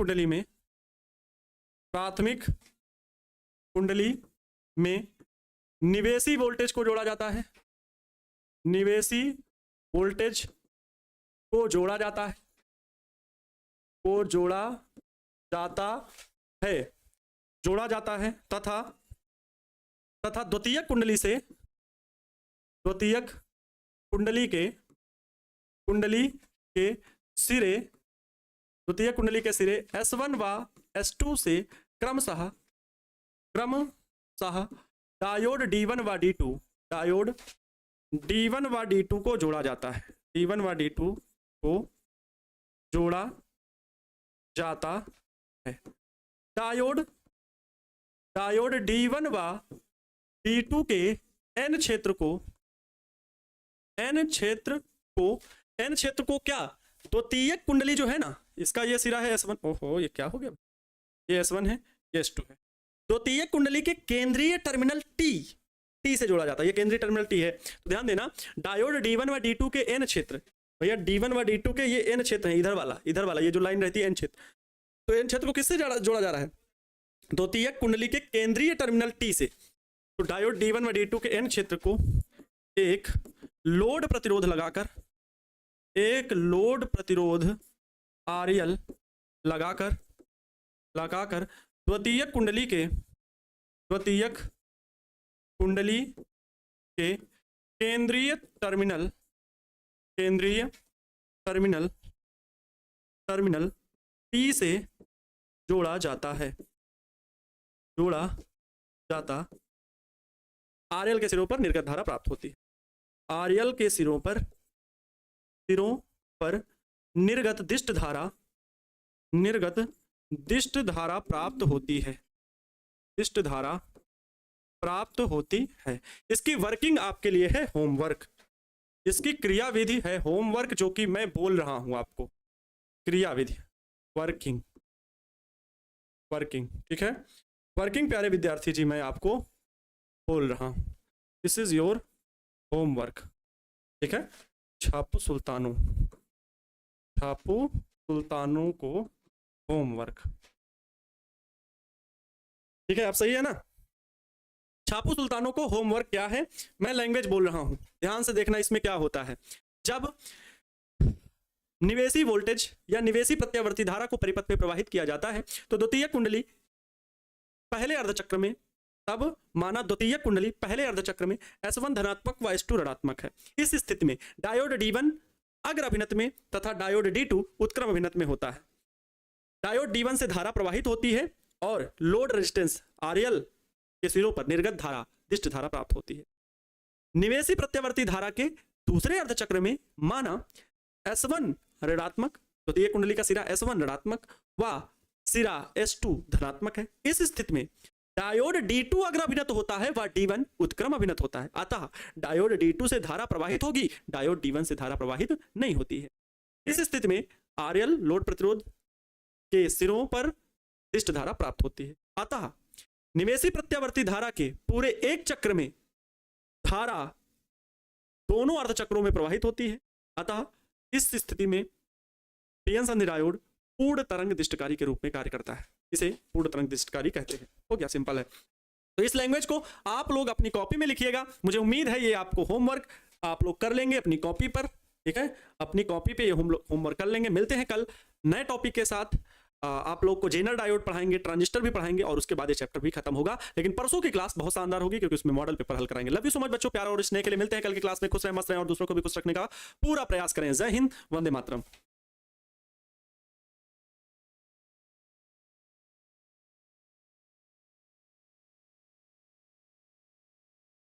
कुंडली में निवेशी वोल्टेज को जोड़ा जाता है, निवेशी वोल्टेज को जोड़ा जाता है, को जोड़ा जाता है, जोड़ा जाता है तथा द्वितीयक कुंडली से, द्वितीयक कुंडली के सिरे, द्वितीय कुंडली के सिरे S1 व S2 से क्रमशः डायोड D1 व D2, डायोड D1 व D2 को जोड़ा जाता है, D1 व D2 को जोड़ा जाता है। डायोड D1 व D2 के N क्षेत्र को क्या, द्वितीयक कुंडली जो है ना, इसका ये सिरा है S1, ओहो ये क्या हो गया, ये S1 है, ये S2 है, द्वितीयक कुंडली के केंद्रीय टर्मिनल T से जोड़ा जाता है, ये केंद्रीय टर्मिनल T है। तो ध्यान देना, डायोड D1 व D2 के N क्षेत्र, भैया D1 व D2 के ये N क्षेत्र है, इधर वाला ये जो लाइन रहती है N क्षेत्र, तो N क्षेत्र को किससे जोड़ा जा रहा है, द्वितीयक कुंडली के केंद्रीय टर्मिनल T से। तो डायोड D1 व D2 के N क्षेत्र को एक लोड प्रतिरोध लगाकर, एक लोड प्रतिरोध RL लगाकर द्वितीयक कुंडली के केंद्रीय टर्मिनल P से जोड़ा जाता है, RL के सिरों पर निर्गत धारा प्राप्त होती है, RL के सिरों पर निर्गत दिष्ट धारा प्राप्त होती है, इसकी वर्किंग आपके लिए है होमवर्क, इसकी क्रियाविधि है होमवर्क, जो कि मैं बोल रहा हूं आपको, क्रियाविधि वर्किंग, ठीक है, वर्किंग प्यारे विद्यार्थी जी मैं आपको बोल रहा हूं, दिस इज योर होमवर्क, ठीक है। छापू सुल्तानों को होमवर्क, ठीक है, आप सही है ना। छापू सुल्तानों को होमवर्क क्या है, मैं लैंग्वेज बोल रहा हूं, ध्यान से देखना इसमें क्या होता है। जब निवेशी वोल्टेज या निवेशी प्रत्यावर्ती धारा को परिपथ पे प्रवाहित किया जाता है तो द्वितीय कुंडली पहले अर्धचक्र में, तब माना द्वितीय कुंडली पहले अर्धचक्र में S1 धनात्मक व S2 ऋणात्मक है। इस स्थिति में डायोड D1 अग्र अभिनत में तथा डायोड D2 उत्क्रम अभिनत में होता है। डायोड D1 से धारा प्रवाहित होती है और लोड रेजिस्टेंस RL के सिरों पर निर्गत धारा दिष्ट धारा प्राप्त होती है। निवेशी प्रत्यावर्ती धारा के दूसरे अर्धचक्र में माना S1 ऋणात्मक, द्वितीय कुंडली का सिरा S1 ऋणात्मक व सिरा S2 धनात्मक है। इस स्थिति में डायोड D2 अग्र अभिनत होता है व D1 उत्क्रम अभिनत होता है। अतः डायोड D2 से धारा प्रवाहित होगी, डायोड D1 से धारा प्रवाहित नहीं होती है। इस स्थिति में RL लोड प्रतिरोध के सिरों पर दिष्ट धारा प्राप्त होती है। अतः निवेशी प्रत्यावर्ती धारा के पूरे एक चक्र में धारा दोनों अर्धचक्रों में प्रवाहित होती है। अतः इस स्थिति में पीएन संधि डायोड पूर्ण तरंग दिष्टकारी के रूप में कार्य करता है। इसे पूर्ण तरंग दिष्टकारी कहते हैं। हो गया, सिंपल है। तो इस लैंग्वेज को आप लोग अपनी कॉपी में लिखिएगा। मुझे उम्मीद है ये आपको होमवर्क आप लोग कर लेंगे अपनी कॉपी पर, ठीक है, अपनी कॉपी पे ये होमवर्क कर लेंगे। मिलते हैं कल नए टॉपिक के साथ। आप लोग को जेनर डायोड पढ़ाएंगे, ट्रांजिस्टर भी पढ़ाएंगे और उसके बाद ये चैप्टर भी खत्म होगा। लेकिन परसों की क्लास बहुत शानदार होगी क्योंकि उसमें मॉडल पेपर हल कराएंगे। लव यू सो मच बच्चों, प्यार और स्नेह के लिए। मिलते हैं कल की क्लास में। खुश रहें, मस्त रहें और दूसरों को भी खुश रखने का पूरा प्रयास करें। जय हिंद, वंदे मातरम।